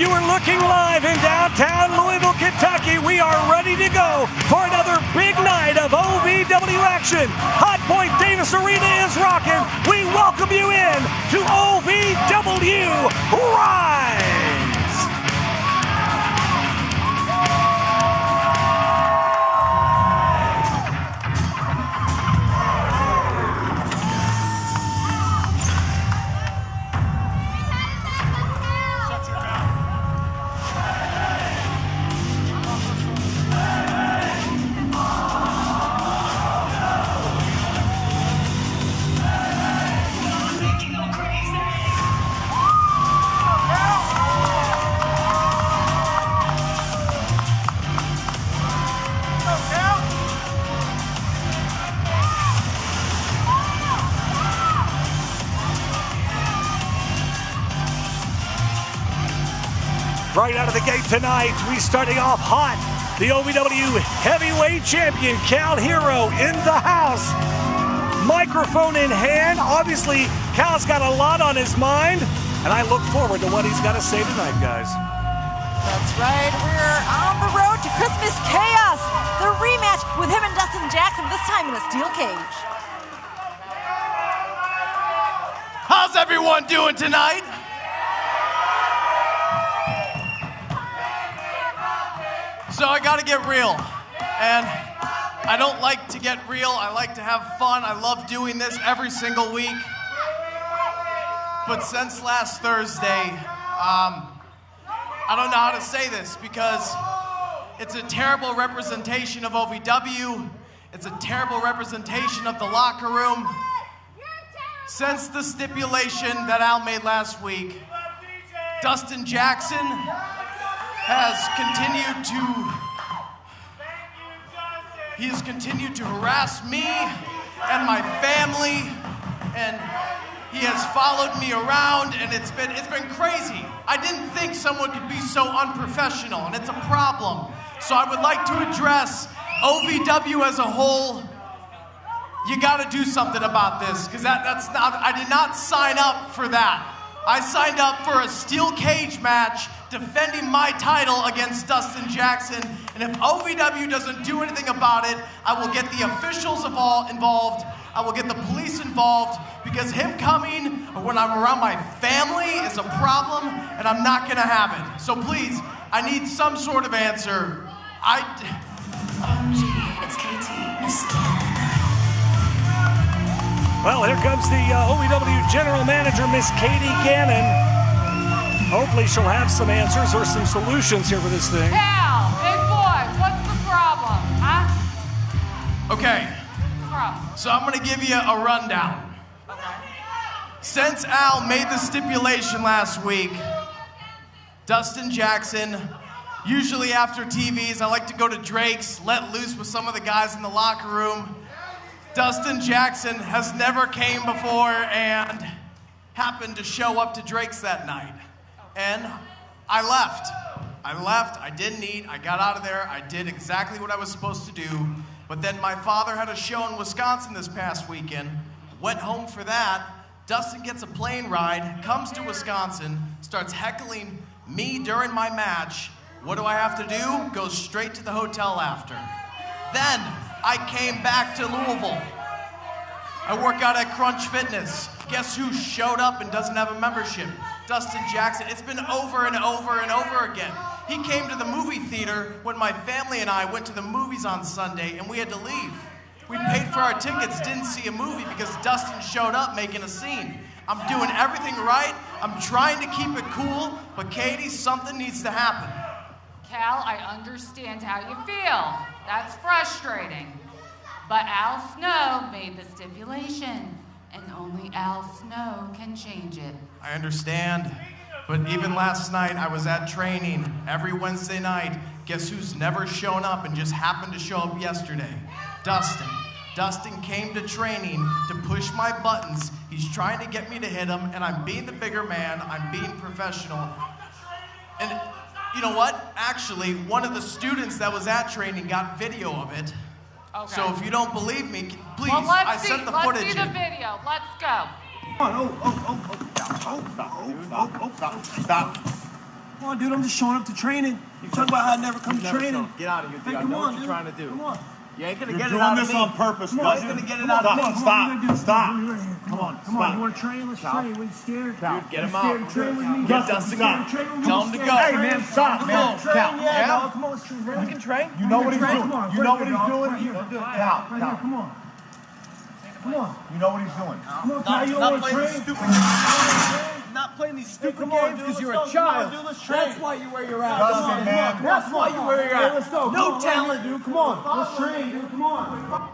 you are looking live in downtown Louisville, Kentucky. We are ready to go for another big night of OVW action. Hotpoint Davis Arena is rocking. We welcome you in to OVW RISE. Right out of the gate tonight, we starting off hot. The OVW heavyweight champion, Herro, in the house. Microphone in hand. Obviously, Cal's got a lot on his mind, and I look forward to what he's got to say tonight, guys. That's right. We're on the road to Christmas Chaos. The rematch with him and Dustin Jackson, this time in a steel cage. How's everyone doing tonight? So I gotta get real, and I don't like to get real, I like to have fun, I love doing this every single week, but since last Thursday, I don't know how to say this because it's a terrible representation of OVW, it's a terrible representation of the locker room. Since the stipulation that Al made last week, Dustin Jackson has continued to harass me and my family, and he has followed me around, and it's been crazy. I didn't think someone could be so unprofessional, and it's a problem. So I would like to address OVW as a whole. You got to do something about this, because I did not sign up for that. I signed up for a steel cage match defending my title against Dustin Jackson, and if OVW doesn't do anything about it, I will get the officials involved, I will get the police involved, because him coming when I'm around my family is a problem, and I'm not gonna have it. So please, I need some sort of answer. OMG, it's KT, Miss Cannon. Well, here comes the OVW General Manager, Miss Katie Gannon. Hopefully she'll have some answers or some solutions here for this thing. Cal, big boy, what's the problem, huh? Okay, so I'm gonna give you a rundown. Okay. Since Al made the stipulation last week, Dustin Jackson, usually after TVs, I like to go to Drake's, let loose with some of the guys in the locker room. Dustin Jackson has never came before and happened to show up to Drake's that night. And I left, I didn't eat, I got out of there, I did exactly what I was supposed to do, but then my father had a show in Wisconsin this past weekend, went home for that. Dustin gets a plane ride, comes to Wisconsin, starts heckling me during my match. What do I have to do? Go straight to the hotel after. Then I came back to Louisville. I work out at Crunch Fitness. Guess who showed up and doesn't have a membership? Dustin Jackson. It's been over and over and over again. He came to the movie theater when my family and I went to the movies on Sunday, and we had to leave. We paid for our tickets, didn't see a movie because Dustin showed up making a scene. I'm doing everything right. I'm trying to keep it cool, but Katie, something needs to happen. Cal, I understand how you feel. That's frustrating. But Al Snow made the stipulation, and only Al Snow can change it. I understand, but even last night I was at training every Wednesday night. Guess who's never shown up and just happened to show up yesterday? Dustin. Dustin came to training to push my buttons. He's trying to get me to hit him, and I'm being the bigger man. I'm being professional. And you know what? Actually, one of the students that was at training got video of it. Okay. So if you don't believe me, please, well, I sent the footage Let's see the video. Let's go. Stop. Come on, dude, I'm just showing up to training. You talk about how I never come to training. Get out of here, dude. I know what you're trying to do. Come on. You ain't gonna You're get it out of me. doing this on purpose, Dustin. You're gonna get it out of me. Stop. Come on. Come on. You want to train? Let's train. When you scared? Dude, get him out. Scared to train with me? Get Dustin. Tell him to go. Hey, man, stop, man. Cal. Yeah? Come on, let's train. You can train. You know what he's doing. You know what he's doing. Cal, come on. Come on. You know what he's doing. Come on, Cal. You don't want to train? Not playing these stupid games because you're a child. That's why you're where you're at. Dustin, man. That's why you're where you're at. Let's go. No talent, dude. Come on. Let's train, dude. Come on.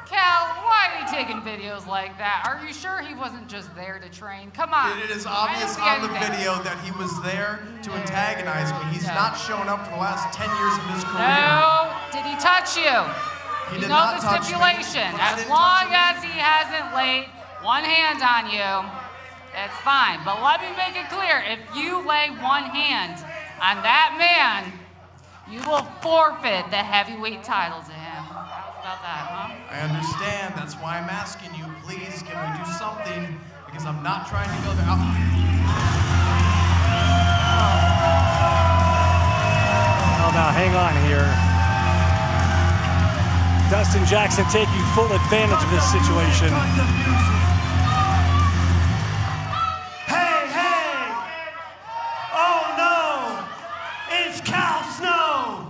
Cal, why are you taking videos like that? Are you sure he wasn't just there to train? Come on. It is obvious on the video that he was there to antagonize me. He's not shown up for the last 10 years of his career. No. Did he touch you? He did know not the touch me. stipulation. I As didn't long touch as he hasn't laid one hand on you, it's fine. But let me make it clear, if you lay one hand on that man, you will forfeit the heavyweight title to him. How about that, huh? I understand. That's why I'm asking you, please, can we do something? Because I'm not trying to go there. Oh, now hang on here. Dustin Jackson taking full advantage of this situation. Hey! Oh no! It's Cal Snow!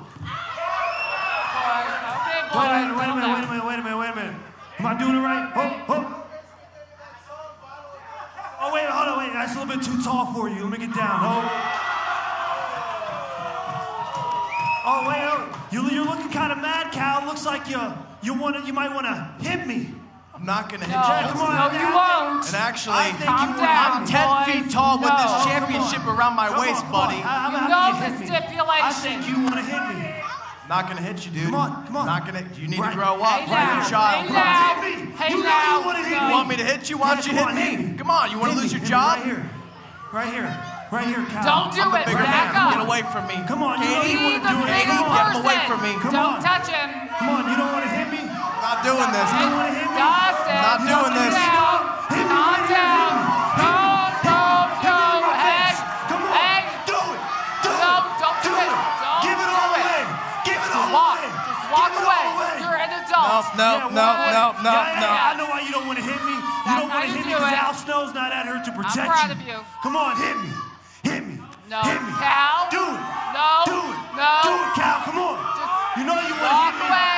Okay, boys. Wait a minute. Am I doing it right? Oh, wait, hold on, wait. That's a little bit too tall for you. Let me get down. Oh, wait. You're looking kind of mad, Cal. Looks like you might want to hit me. I'm not going to hit No, you. Come on. no, you won't. And actually, Calm down, I'm 10 feet boys. tall with this No. championship around my waist, buddy. You know the stipulation. I think you want to hit me. Not gonna hit you, dude. Come on. Not gonna. You need to Right. grow up. Hey You're now. a child. Hey now. Hit me. Hey You know now. you want to hit No. me. You want me to hit you? Why don't you hit me? Come on. You want to lose your job? Right here, Cal. Don't do I'm the it. bigger Back man. up. Get away from me. Come on, you know Katie, you want to Be the do it. bigger Come on. Get him away person. from me. Come Don't on. touch him. Come on, you don't want to hit me? I'm not doing this. You don't want to hit me? Dustin. Not doing this. Calm Hit me. down. No. Hey. Come on. Hey. Do it. Do No, it. don't do it. Don't Give it do all it. away. Give it all Walk. away. Just walk Give it away. all away. You're an adult. No. I know why you don't want to hit me. You That's don't how want to you hit me do because it. Al Snow's not at her to protect you. I'm proud of you. Come on, hit me. Hit me. No, Hit me. Cal. Do it. No. Do it. No. Do it, Cal. Come on. Just You know you want to walk hit me. away.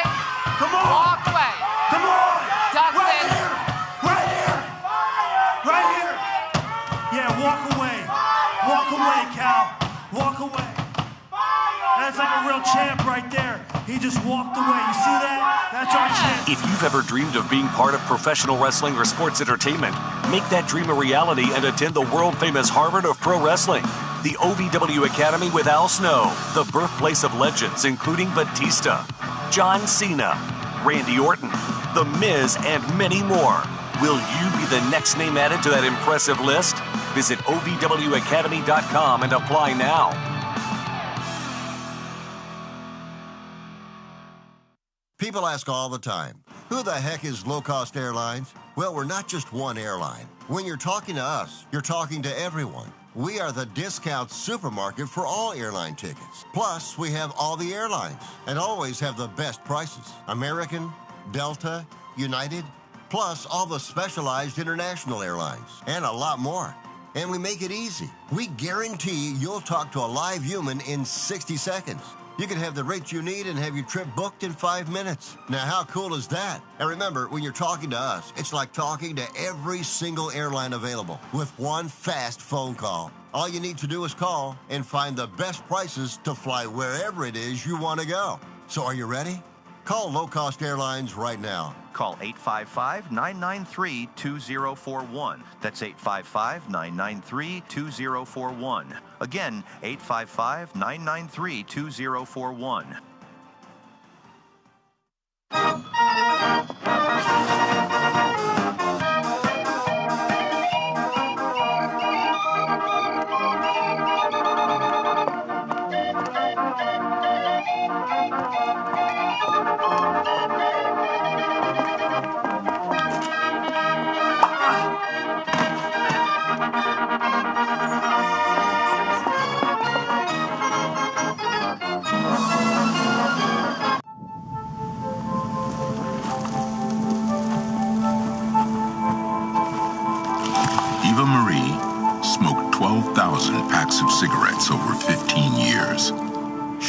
Come on. Walk away. Come on. Dustin. Right here. Right here. Right here. Yeah, walk away. Walk away, Cal. Walk away. That's like a real champ right there. He just walked away. You see that? That's our champ. If you've ever dreamed of being part of professional wrestling or sports entertainment, make that dream a reality and attend the world-famous Harvard of Pro Wrestling. The OVW Academy with Al Snow, the birthplace of legends including Batista, John Cena, Randy Orton, The Miz, and many more. Will you be the next name added to that impressive list? Visit OVWacademy.com and apply now. People ask all the time, who the heck is low-cost airlines? Well, we're not just one airline. When you're talking to us, you're talking to everyone. We are the discount supermarket for all airline tickets. Plus, we have all the airlines and always have the best prices. American, Delta, United, plus all the specialized international airlines and a lot more. And we make it easy. We guarantee you'll talk to a live human in 60 seconds. You can have the rates you need and have your trip booked in 5 minutes. Now, how cool is that? And remember, when you're talking to us, it's like talking to every single airline available with one fast phone call. All you need to do is call and find the best prices to fly wherever it is you want to go. So are you ready? Call Low Cost Airlines right now. Call 855-993-2041. That's 855-993-2041. Again, 855-993-2041.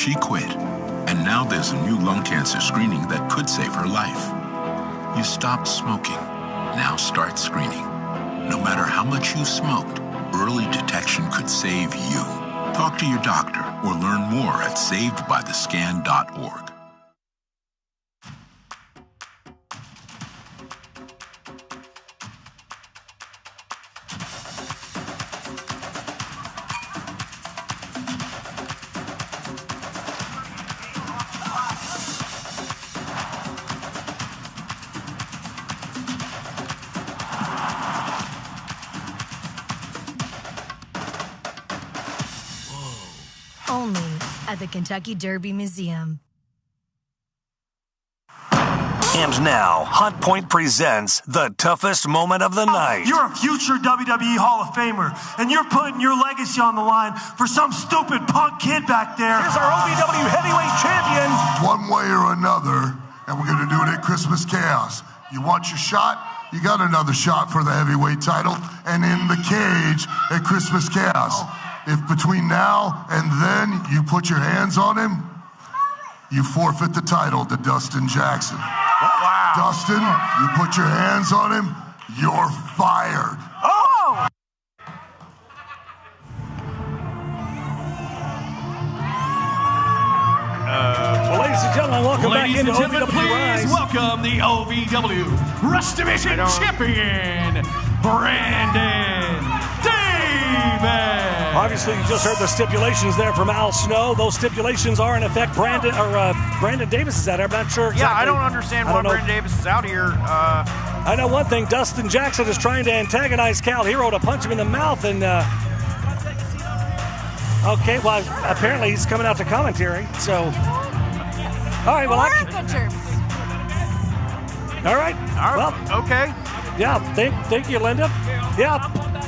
she quit. And now there's a new lung cancer screening that could save her life. You stopped smoking. Now start screening. No matter how much you smoked, early detection could save you. Talk to your doctor or learn more at savedbythescan.org. Only at the Kentucky Derby Museum. And now, Hotpoint presents the toughest moment of the night. You're a future WWE Hall of Famer, and you're putting your legacy on the line for some stupid punk kid back there. Here's our OVW Heavyweight Champion. One way or another, and we're going to do it at Christmas Chaos. You want your shot? You got another shot for the heavyweight title, and in the cage at Christmas Chaos. If between now and then you put your hands on him, you forfeit the title to Dustin Jackson. Wow. Dustin, you put your hands on him, you're fired. Oh! Well, ladies and gentlemen, welcome back into OVW RISE. Welcome the OVW Rush Division Champion, Brandon Davis. Obviously, you just heard the stipulations there from Al Snow. Those stipulations are in effect. Brandon Davis is out. I'm not sure exactly. Yeah, I don't understand why Brandon Davis is out here. I know one thing. Dustin Jackson is trying to antagonize Cal Herro to punch him in the mouth. And okay, well, apparently he's coming out to commentary. So, all right. Well, We're in good terms. All right. Well, okay. Yeah, thank you, Linda. Yeah,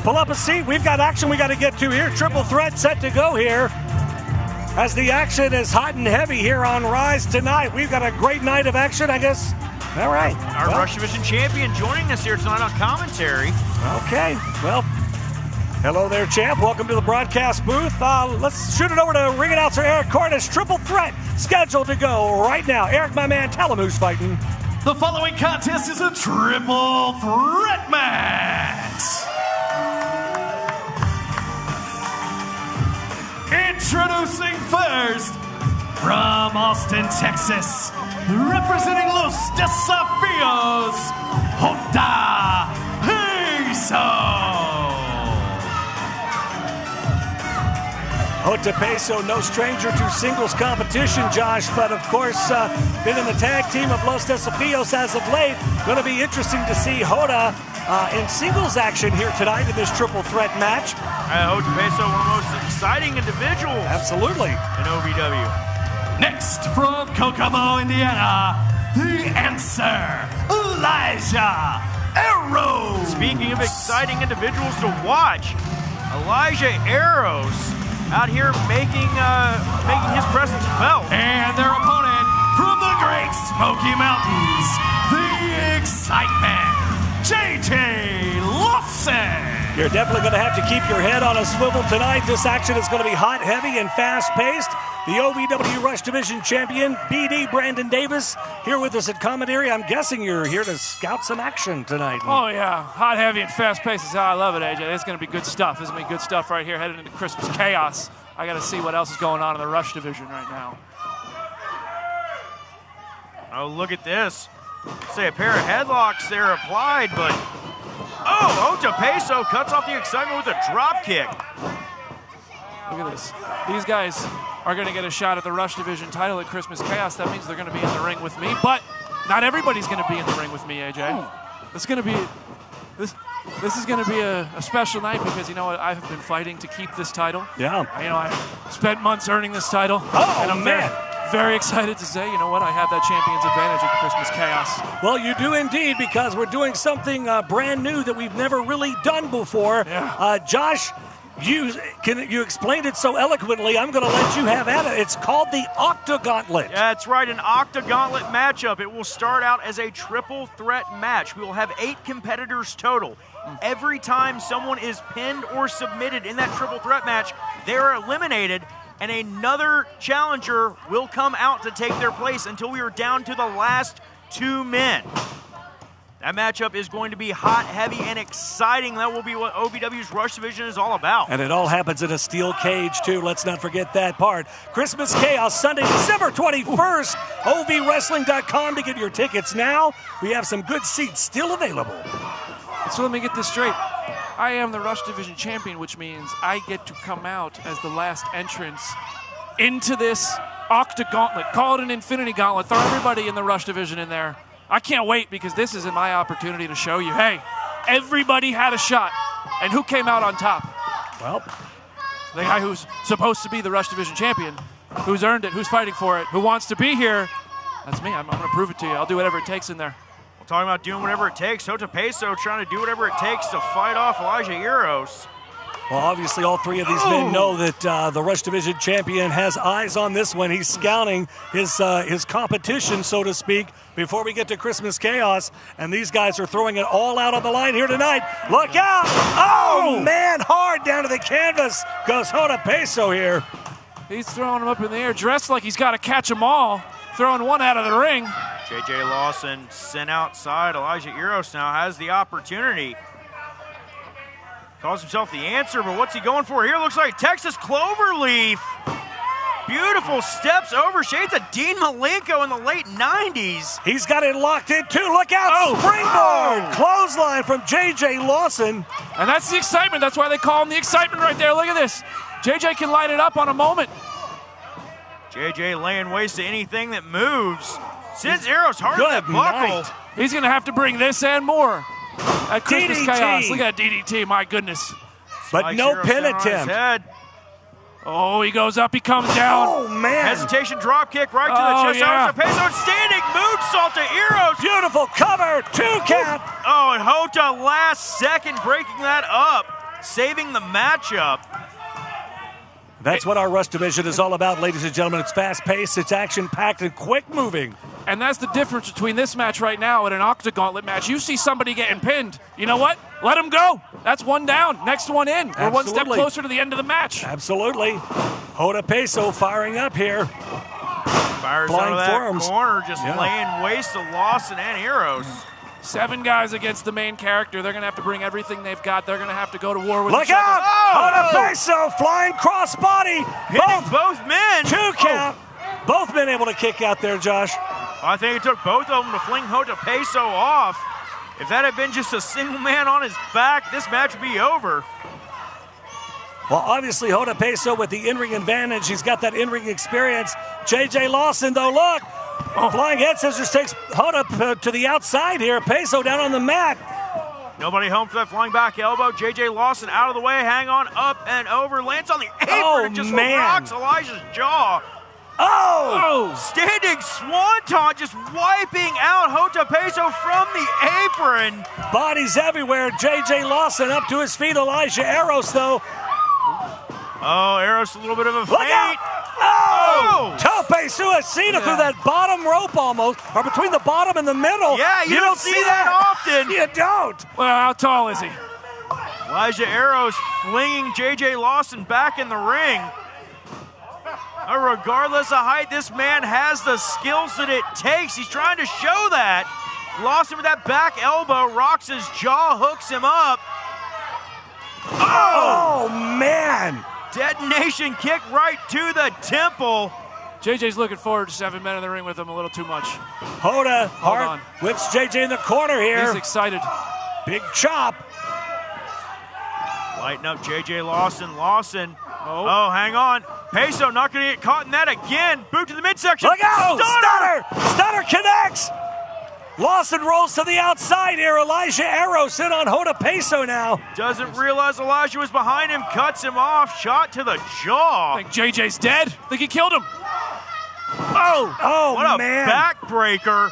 pull up a seat. We've got action we got to get to here. Triple threat set to go here. As the action is hot and heavy here on RISE tonight. We've got a great night of action, I guess. All right. Our Rush Division champion joining us here tonight on commentary. Okay, well, hello there, champ. Welcome to the broadcast booth. Let's shoot it over to ring announcer Erik Cornish. Triple threat scheduled to go right now. Erik, my man, tell him who's fighting. The following contest is a triple threat match. Introducing first, from Austin, Texas, representing Los Desafios, Jota Peso. Jota Peso, no stranger to singles competition, Josh, but of course, been in the tag team of Los Desafios as of late. Going to be interesting to see Jota in singles action here tonight in this triple threat match. Jota Peso, one of the most exciting individuals. Absolutely. In OVW. Next, from Kokomo, Indiana, the answer, Elijah Eros. Speaking of exciting individuals to watch, Elijah Eros out here making his presence felt. And their opponent from the Great Smoky Mountains, the excitement, JJ Lawson. You're definitely going to have to keep your head on a swivel tonight. This action is going to be hot, heavy, and fast-paced. The OVW Rush Division champion, BD Brandon Davis, here with us at commentary. I'm guessing you're here to scout some action tonight. Oh, yeah. Hot, heavy, and fast-paced is how I love it, AJ. It's going to be good stuff. This is going to be good stuff right here headed into Christmas chaos. I got to see what else is going on in the Rush Division right now. Oh, look at this. Say a pair of headlocks there applied, but oh, Jota Peso cuts off the excitement with a drop kick. Look at this. These guys are going to get a shot at the Rush Division title at Christmas Chaos. That means they're going to be in the ring with me, but not everybody's going to be in the ring with me, AJ. It's going to be this is going to be a special night because, you know what, I've been fighting to keep this title. Yeah. You know, I spent months earning this title. Oh, and I'm man. Very excited to say, you know what, I have that champion's advantage at Christmas Chaos. Well, you do indeed, because we're doing something brand new that we've never really done before. Yeah. Josh, you explained it so eloquently. I'm going to let you have at it. It's called the Octagauntlet. Yeah, that's right, an Octagauntlet matchup. It will start out as a triple threat match. We will have 8 competitors total. Every time someone is pinned or submitted in that triple threat match, they are eliminated. and another challenger will come out to take their place until we are down to the last 2 men. That matchup is going to be hot, heavy, and exciting. That will be what OVW's Rush Division is all about. And it all happens in a steel cage, too. Let's not forget that part. Christmas Chaos, Sunday, December 21st. OVWrestling.com to get your tickets now. We have some good seats still available. So let me get this straight. I am the Rush Division champion, which means I get to come out as the last entrance into this Octagauntlet. Call it an Infinity Gauntlet. Throw everybody in the Rush Division in there. I can't wait because this is my opportunity to show you, hey, everybody had a shot. And who came out on top? Well, the guy who's supposed to be the Rush Division champion, who's earned it, who's fighting for it, who wants to be here. That's me. I'm going to prove it to you. I'll do whatever it takes in there. We're talking about doing whatever it takes. Jota Peso trying to do whatever it takes to fight off Elijah Eros. Well, obviously, all three of these men know that the Rush Division champion has eyes on this one. He's scouting his competition, so to speak, before we get to Christmas Chaos. And these guys are throwing it all out on the line here tonight. Look out! Oh, man, hard down to the canvas goes Jota Peso here. He's throwing them up in the air, dressed like he's got to catch them all, throwing one out of the ring. J.J. Lawson sent outside. Elijah Eros now has the opportunity. Calls himself the answer, but what's he going for here? Looks like Texas Cloverleaf. Beautiful steps over. Shades of Dean Malenko in the late 90s. He's got it locked in, too. Look out. Springboard. Clothesline from J.J. Lawson. And that's the excitement. That's why they call him the excitement right there. Look at this. J.J. can light it up on a moment. J.J. laying waste to anything that moves. Sends Eros hard to that buckle. He's going to have to bring this and more. At Christmas DDT. Chaos. Look at DDT, my goodness. But no pin attempt. Oh, he goes up, he comes down. Oh, man. Hesitation drop kick right to the chest. Yeah. Peso standing moonsault to Eros. Beautiful cover, 2 count. Oh, and Jota last second breaking that up, saving the matchup. That's what our Rush Division is all about, ladies and gentlemen. It's fast-paced, it's action-packed, and quick-moving. And that's the difference between this match right now and an Octagauntlet match. You see somebody getting pinned. You know what? Let him go. That's one down. Next one in. We're one step closer to the end of the match. Absolutely. Jota Peso firing up here. Fires out of that corner, just laying waste to Lawson and Eros. 7 guys against the main character. They're going to have to bring everything they've got. They're going to have to go to war with Look each other. out! Jota Peso flying crossbody. Both men. 2 count. Both men able to kick out there, Josh. I think it took both of them to fling Jota Peso off. If that had been just a single man on his back, this match would be over. Well, obviously, Jota Peso with the in-ring advantage. He's got that in-ring experience. J.J. Lawson, though, look. Flying head scissors takes Jota to the outside here. Peso down on the mat. Nobody home for that flying back elbow. J.J. Lawson out of the way. Hang on, up and over. Lands on the apron and just rocks Elijah's jaw. Oh! Standing swanton, just wiping out Jota Peso from the apron. Bodies everywhere. J.J. Lawson up to his feet. Elijah Eros, though. Oh, Eros a little bit of a Look feint. out! Oh! Tope Suicida through that bottom rope almost, or between the bottom and the middle. Yeah, you don't see that often. You don't. Well, how tall is he? Elijah Eros flinging J.J. Lawson back in the ring. Regardless of height, this man has the skills that it takes. He's trying to show that. Lawson with that back elbow, rocks his jaw, hooks him up. Oh, man. Detonation kick right to the temple. JJ's looking forward to 7 men in the ring with him a little too much. Jota hard whips JJ in the corner here. He's excited. Big chop. Lighten up JJ Lawson. Lawson. Oh, hang on. Peso not going to get caught in that again. Boot to the midsection. Look out! Stunner connects. Lawson rolls to the outside here. Elijah Eros in on Jota Peso now. Doesn't realize Elijah was behind him. Cuts him off. Shot to the jaw. I think JJ's dead. I think he killed him. Oh, what a man. backbreaker.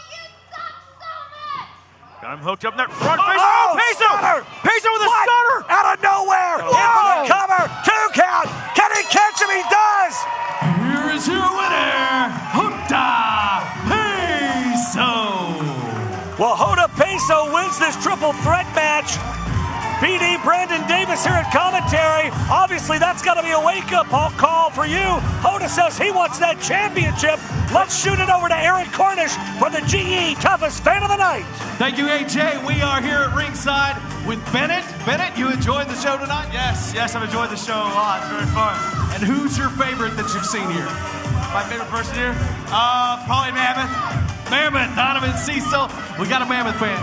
Got him hooked up in that front face. Oh, Peso! stunner. Peso with a stunner! Out of nowhere! In for the cover! 2 count! Can he catch him? He does! Here is your winner, Jota Peso! Well, Jota Peso wins this triple threat match. BD Brandon Davis here at commentary. Obviously, that's got to be a wake-up call for you. Hoda says he wants that championship. Let's shoot it over to Erik for the GE Toughest Fan of the Night. Thank you, AJ. We are here at ringside with Bennett. Bennett, you enjoyed the show tonight? Yes, I've enjoyed the show a lot. It's very fun. And who's your favorite that you've seen here? My favorite person here? Probably Mammoth. Mammoth, Donovan, Cecil. We got a Mammoth fan.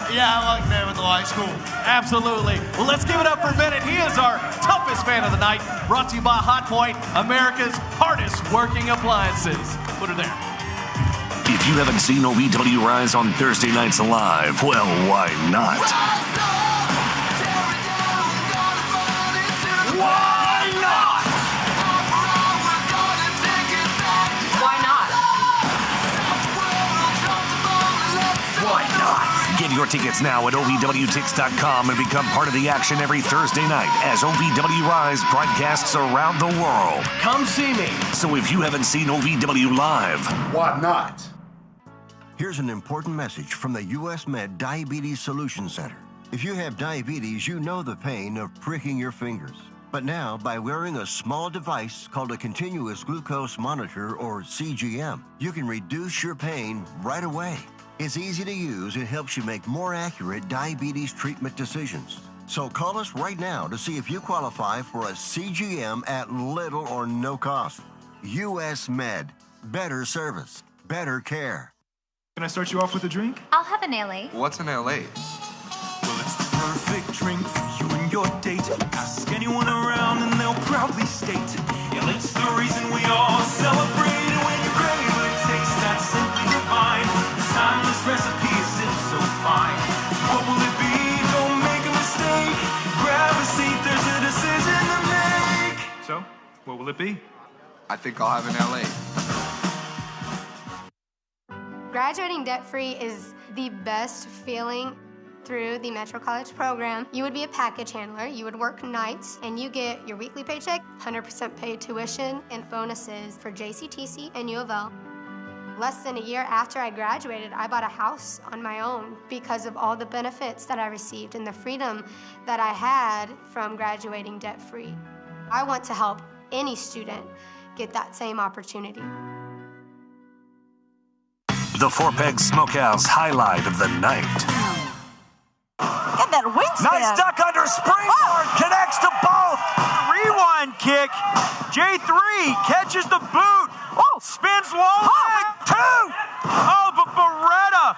Yeah, I like Mammoth a lot. It's cool. Absolutely. Well, let's give it up for Bennett. He is our toughest fan of the night. Brought to you by Hotpoint, America's hardest working appliances. Put her there. If you haven't seen OVW Rise on Thursday nights live, well, why not? Why not? Why not? Why not? Get your tickets now at OVWTix.com and become part of the action every Thursday night as OVW Rise broadcasts around the world. Come see me. So if you haven't seen OVW Live, Why not? Here's an important message from the US Med Diabetes Solution Center. If you have diabetes, you know the pain of pricking your fingers. But now, by wearing a small device called a continuous glucose monitor, or CGM, you can reduce your pain right away. It's easy to use and helps you make more accurate diabetes treatment decisions. So call us right now to see if you qualify for a CGM at little or no cost. US Med. Better service. Better care. Can I start you off with a drink? I'll have an LA. What's an LA? Well, it's the perfect drink for you and your date. Ask anyone around and they'll proudly state, yeah, it's the reason we all celebrate. And when you crave a taste that's simply divine, this timeless recipe is so fine. What will it be? Don't make a mistake. Grab a seat, there's a decision to make. So, what will it be? I think I'll have an LA. Graduating debt-free is the best feeling through the Metro College program. You would be a package handler, you would work nights, and you get your weekly paycheck, 100% paid tuition, and bonuses for JCTC and U of L. Less than a year after I graduated, I bought a house on my own because of all the benefits that I received and the freedom that I had from graduating debt-free. I want to help any student get that same opportunity. the Four Peg Smokehouse highlight of the night. Get that wingspan. Nice duck under springboard, connects to both. Rewind kick. J3 catches the boot. Oh, spins Lawson. Two. Oh, but Barretta.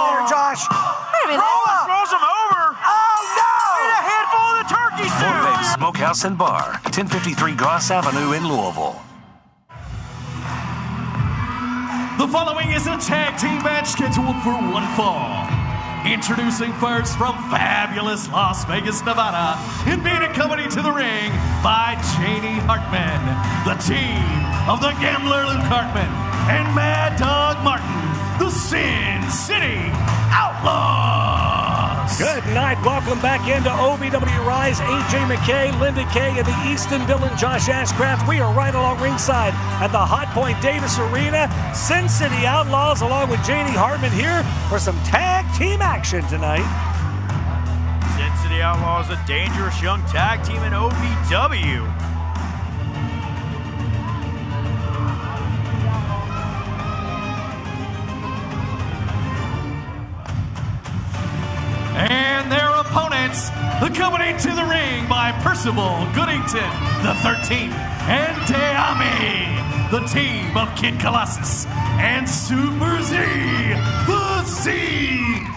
Here, Josh. Wait a minute. Rolls him over. Oh, no. Made a handful of the turkey Four soup. Peg Smokehouse and Bar, 1053 Goss Avenue in Louisville. The following is a tag team match scheduled for one fall. Introducing first from fabulous Las Vegas, Nevada, and being accompanied to the ring by Janie Hartman, the team of the Gambler Luke Hartman and Mad Dog Martin, the Sin City Outlaws. Good night. Welcome back into OVW Rise. AJ McKay, Linda Kay, and the Easton Villain Josh Ashcraft. We are right along ringside at the Hotpoint Davis Arena. Sin City Outlaws along with Janie Hartman here for some tag team action tonight. Sin City Outlaws, a dangerous young tag team in OVW. And their opponents, accompanied to the ring by Percival Goodington, the 13th, and Deami, the team of Kid Colossus, and Super Z, the Z-Force.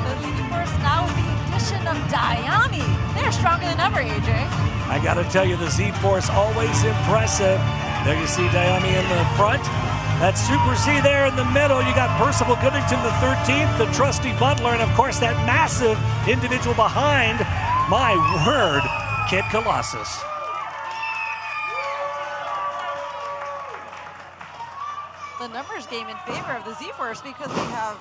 The Z-Force now with the addition of Deami. They're stronger than ever, AJ. I got to tell you, the Z-Force always impressive. There you see Deami in the front. That's Super Z there in the middle. You got Percival Goodington, the 13th, the trusty Butler, and of course that massive individual behind. My word, Kid Colossus. The numbers game in favor of the Z-Force because we have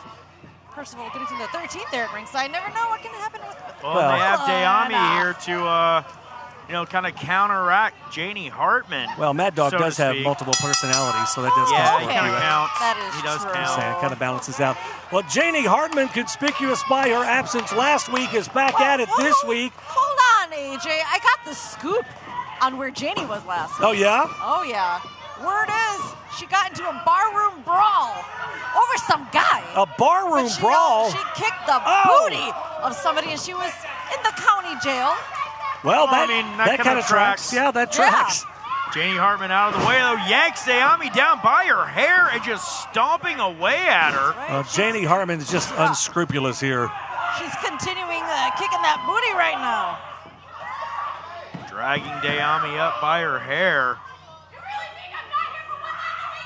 Percival Goodington, the 13th there at ringside. Never know what can happen with Well, they have Deami here to kind of counteract Janie Hartman. Well, Mad Dog so does to have speak. multiple personalities, so that does Yeah, count. he kind of counts. That is He does true. count. It kind of balances out. Well, Janie Hartman, conspicuous by her absence last week, is back at it this week. Hold on, AJ. I got the scoop on where Janie was last week. Oh, yeah? Oh, yeah. Word is she got into a barroom brawl over some guy. A barroom brawl? She kicked the booty of somebody, and she was in the county jail. Well, I that, mean, that kind of tracks. Yeah, that tracks. Janie Hartman out of the way, though, yanks Dayami down by her hair and just stomping away at her. Janie Hartman is just unscrupulous here. She's continuing kicking that booty right now. Dragging Dayami up by her hair.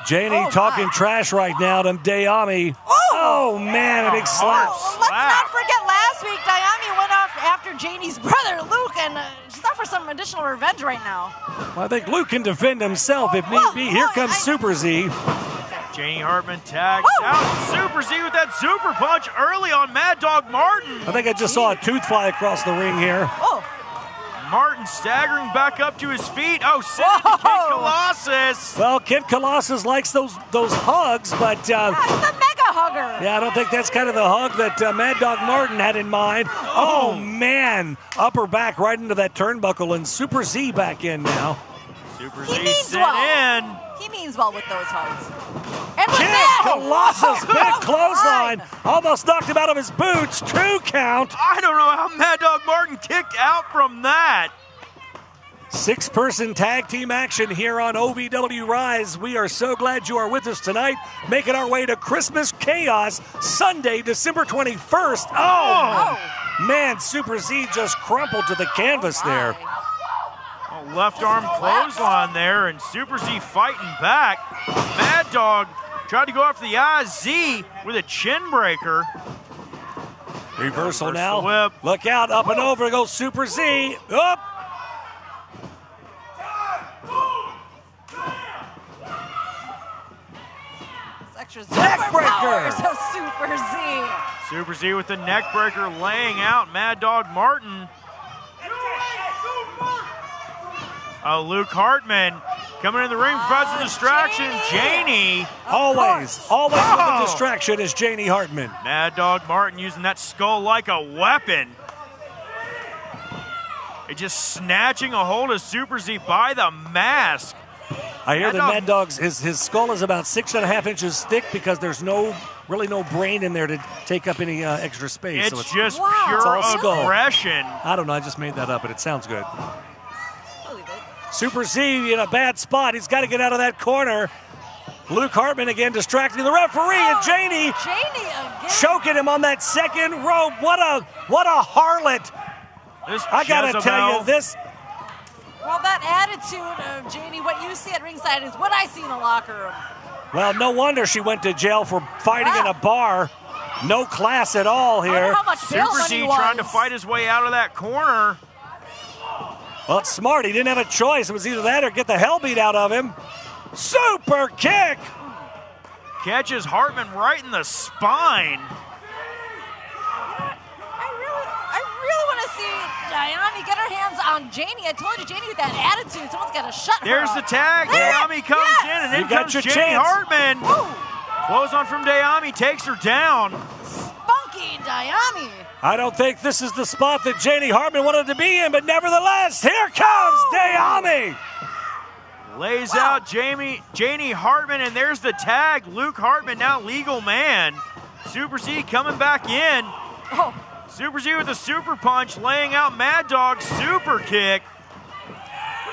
Janie talking trash right now to Dayami. Oh, man, a big slap. Let's not forget last week, Dayami went off after Janie's brother, Luke, and she's out for some additional revenge right now. Well, I think Luke can defend himself if need be. Here comes Super Z. Janie Hartman tags out Super Z with that super punch early on Mad Dog Martin. I think I just saw a tooth fly across the ring here. Martin staggering back up to his feet. Oh, send it to Kid Colossus. Well, Kid Colossus likes those hugs, but He's a mega hugger. yeah, I don't think that's kind of the hug that Mad Dog Martin had in mind. Oh, man. Upper back right into that turnbuckle, and Super Z back in now. Super He Z means sent well. in. He means well with those hugs. And with Kid that, Colossus, big clothesline. Almost knocked him out of his boots. 2 count. I don't know how Mad Dog Martin kicked out from that. 6-person tag team action here on OVW Rise. We are so glad you are with us tonight, making our way to Christmas Chaos, Sunday, December 21st. Oh, man, Super Z just crumpled to the canvas there. Left arm clothesline there, and Super Z fighting back. Mad Dog tried to go after the IZ with a chin breaker. Reversal now. Whip. Look out, up and over goes Super Z. Up. extra Neck breaker. superpowers of Super Z. Super Z with the neck breaker laying out Mad Dog Martin. Luke Hartman coming in the ring, provides a distraction. Janie. Always with the distraction is Janie Hartman. Mad Dog Martin using that skull like a weapon. And just snatching a hold of Super Z by the mask. I hear that Mad Dog's his skull is about 6.5 inches thick because there's really no brain in there to take up any extra space. It's so just pure aggression. I don't know. I just made that up, but it sounds good. Super Z in a bad spot. He's got to get out of that corner. Luke Hartman again distracting the referee, and Janie again. Choking him on that second rope. What a harlot! I gotta tell you this. Well, that attitude of Janie, what you see at ringside is what I see in the locker room. Well, no wonder she went to jail for fighting in a bar. No class at all here. How much Super Z trying to fight his way out of that corner. Well, it's smart. He didn't have a choice. It was either that or get the hell beat out of him. Super kick! Catches Hartman right in the spine. I really want to see Dayami get her hands on Janie. I told you, Janie, with that attitude, someone's got to shut her There's up. the tag. Dayami comes in, and in comes Janie Hartman. Close on from Dayami, takes her down. Spunky Dayami. I don't think this is the spot that Janie Hartman wanted to be in, but nevertheless, here comes Dayami. Lays out Janie Hartman, and there's the tag. Luke Hartman, now legal man. Super Z coming back in. Super Z with a super punch, laying out Mad Dog, super kick.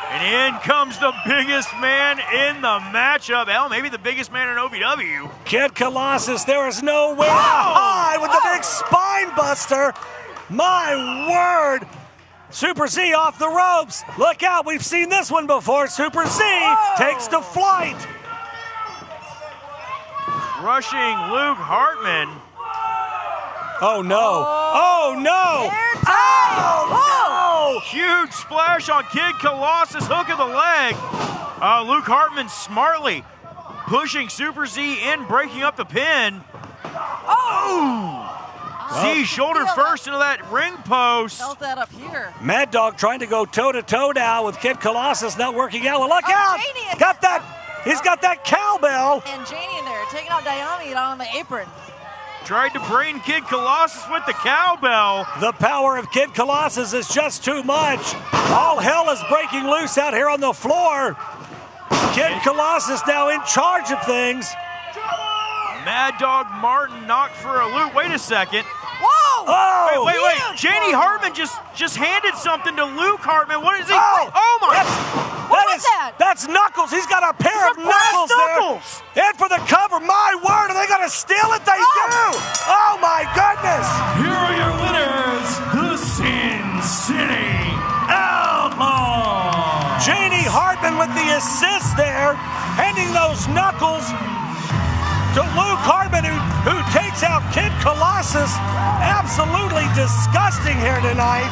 And in comes the biggest man in the matchup. Hell, maybe the biggest man in OVW. Kid Colossus, there is nowhere to hide with the big spine buster. My word. Super Z off the ropes. Look out, we've seen this one before. Super Z takes to flight. Crushing Luke Hartman. Oh, no. Oh, no. Oh, no. Huge splash on Kid Colossus, hook of the leg. Luke Hartman smartly pushing Super Z in, breaking up the pin. see, shoulder first into that ring post. Felt that up here. Mad Dog trying to go toe-to-toe now with Kid Colossus, not working out. Well, look out! Got that! He's got that cowbell. And Janie in there, taking out Diami on the apron. Tried to brain Kid Colossus with the cowbell. The power of Kid Colossus is just too much. All hell is breaking loose out here on the floor. Kid Colossus now in charge of things. Mad Dog Martin knocked for a loop. Wait a second. Whoa! Oh! Wait. Janie Hartman just handed something to Luke Hartman. What is he? Oh my! What was that? That's Knuckles. He's got a pair of knuckles there. And for the cover, my word, are they going to steal it? They do! Oh my goodness! Here are your winners, the Sin City Outlaws. Janie Hartman with the assist there, handing those knuckles to Luke Hartman, who takes out Kid Colossus. Absolutely disgusting here tonight.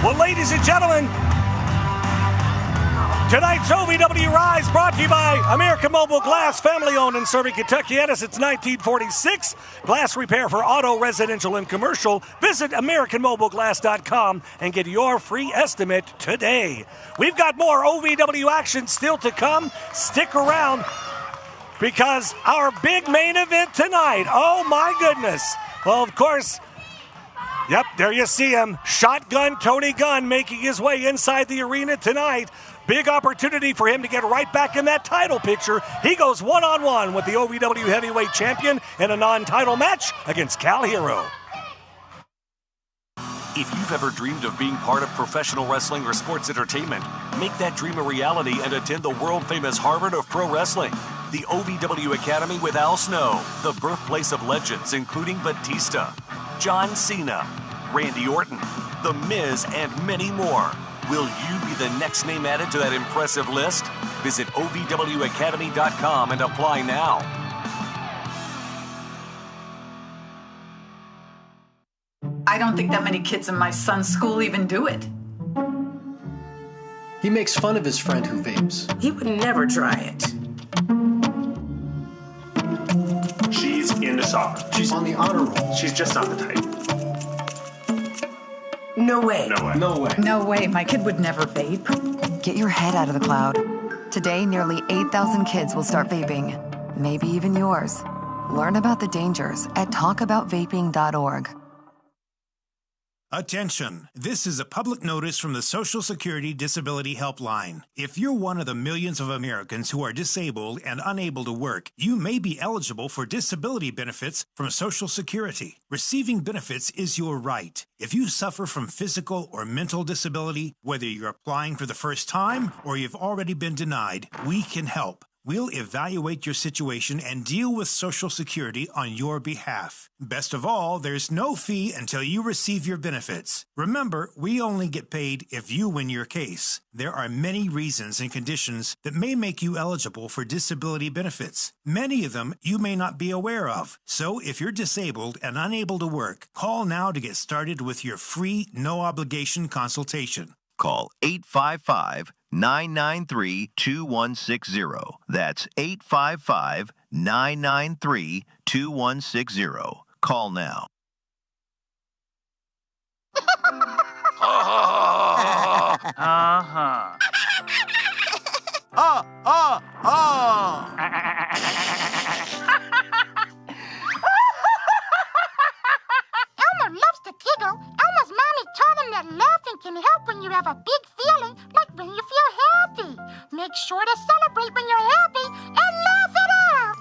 Well, ladies and gentlemen, tonight's OVW RISE brought to you by American Mobile Glass, family-owned and serving Kentuckiana since 1946. Glass repair for auto, residential, and commercial. Visit AmericanMobileGlass.com and get your free estimate today. We've got more OVW action still to come. Stick around because our big main event tonight, oh my goodness. Well, of course, yep, there you see him. Shotgun Tony Gunn making his way inside the arena tonight. Big opportunity for him to get right back in that title picture. He goes one-on-one with the OVW Heavyweight Champion in a non-title match against Cal Herro. If you've ever dreamed of being part of professional wrestling or sports entertainment, make that dream a reality and attend the world-famous Harvard of Pro Wrestling, the OVW Academy with Al Snow, the birthplace of legends including Batista, John Cena, Randy Orton, The Miz, and many more. Will you be the next name added to that impressive list? Visit OVWacademy.com and apply now. I don't think that many kids in my son's school even do it. He makes fun of his friend who vapes. He would never try it. She's into soccer. She's on the honor roll. She's just not the type. No way. No way. No way. No way. My kid would never vape. Get your head out of the cloud. Today, nearly 8,000 kids will start vaping. Maybe even yours. Learn about the dangers at talkaboutvaping.org. Attention! This is a public notice from the Social Security Disability Helpline. If you're one of the millions of Americans who are disabled and unable to work, you may be eligible for disability benefits from Social Security. Receiving benefits is your right. If you suffer from physical or mental disability, whether you're applying for the first time or you've already been denied, we can help. We'll evaluate your situation and deal with Social Security on your behalf. Best of all, there's no fee until you receive your benefits. Remember, we only get paid if you win your case. There are many reasons and conditions that may make you eligible for disability benefits. Many of them you may not be aware of. So if you're disabled and unable to work, call now to get started with your free, no-obligation consultation. Call 855-993-2160. That's 855-993-2160. Call now. Elmer loves to giggle. Elmer's mommy told him that laughing can help when you have a big feeling, like when you feel happy. Make sure to celebrate when you're happy and laugh it out.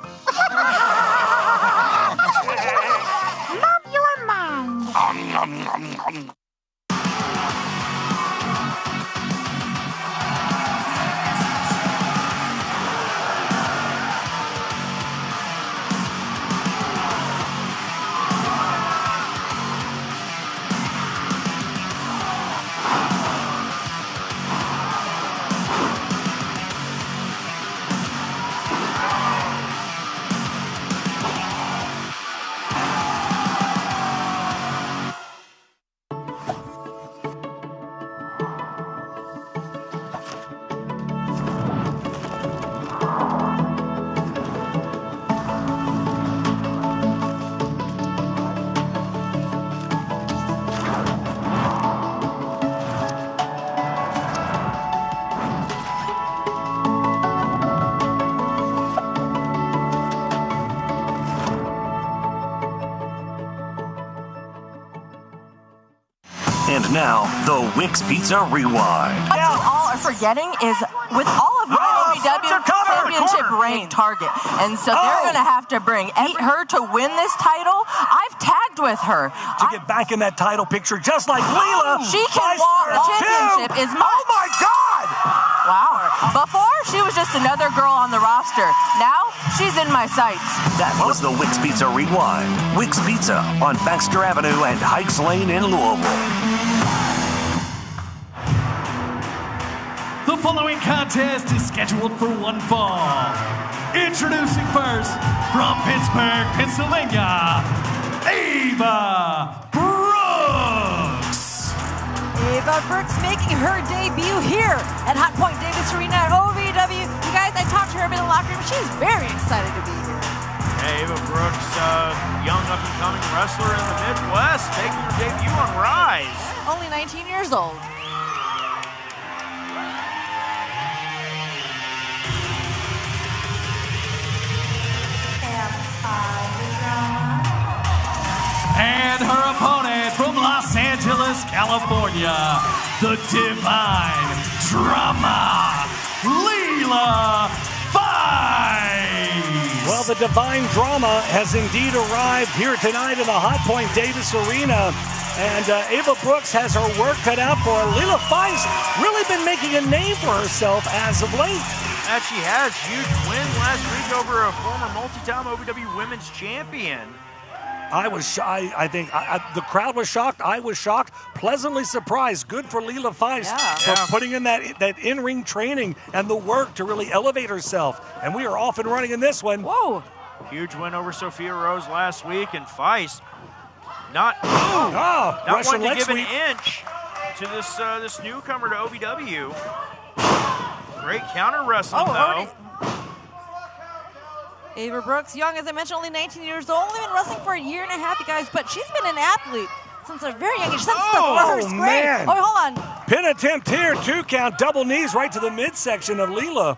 Love your mind. And now, the Wix Pizza Rewind. What you all are forgetting is with all of my OVW championship reign target. And so they're going to have to beat her to win this title. I've tagged with her. To get back in that title picture, just like Leela. She can walk. The championship is mine. Oh, my God! Wow. Before, she was just another girl on the roster. Now, she's in my sights. That was the Wix Pizza Rewind. Wix Pizza on Baxter Avenue and Heights Lane in Louisville. The following contest is scheduled for one fall. Introducing first, from Pittsburgh, Pennsylvania, Ava Brooks. Ava Brooks making her debut here at Hotpoint Davis Arena at OVW. You guys, I talked to her a bit in the locker room. She's very excited to be here. Hey, Ava Brooks, young up-and-coming wrestler in the Midwest, making her debut on Rise. Only 19 years old. And her opponent from Los Angeles, California, the Divine Drama, Leela Feist. Well, the Divine Drama has indeed arrived here tonight in the Hotpoint Davis Arena. And Ava Brooks has her work cut out for her. Leela Feist really been making a name for herself as of late. That she has. Huge win last week over a former multi-time OVW Women's Champion. I think the crowd was shocked. I was shocked. Pleasantly surprised. Good for Leela Feist for putting in that in-ring training and the work to really elevate herself. And we are off and running in this one. Whoa. Huge win over Sophia Rose last week, and Feist not Russian wanting to leg give sweep. an inch to this newcomer to OVW. Great counter wrestling, though. Ava Brooks, young, as I mentioned, only 19 years old, only been wrestling for a year and a half, you guys, but she's been an athlete since a very young age, since the first grade. Man. Oh, hold on. Pin attempt here, 2 count, double knees right to the midsection of Leela.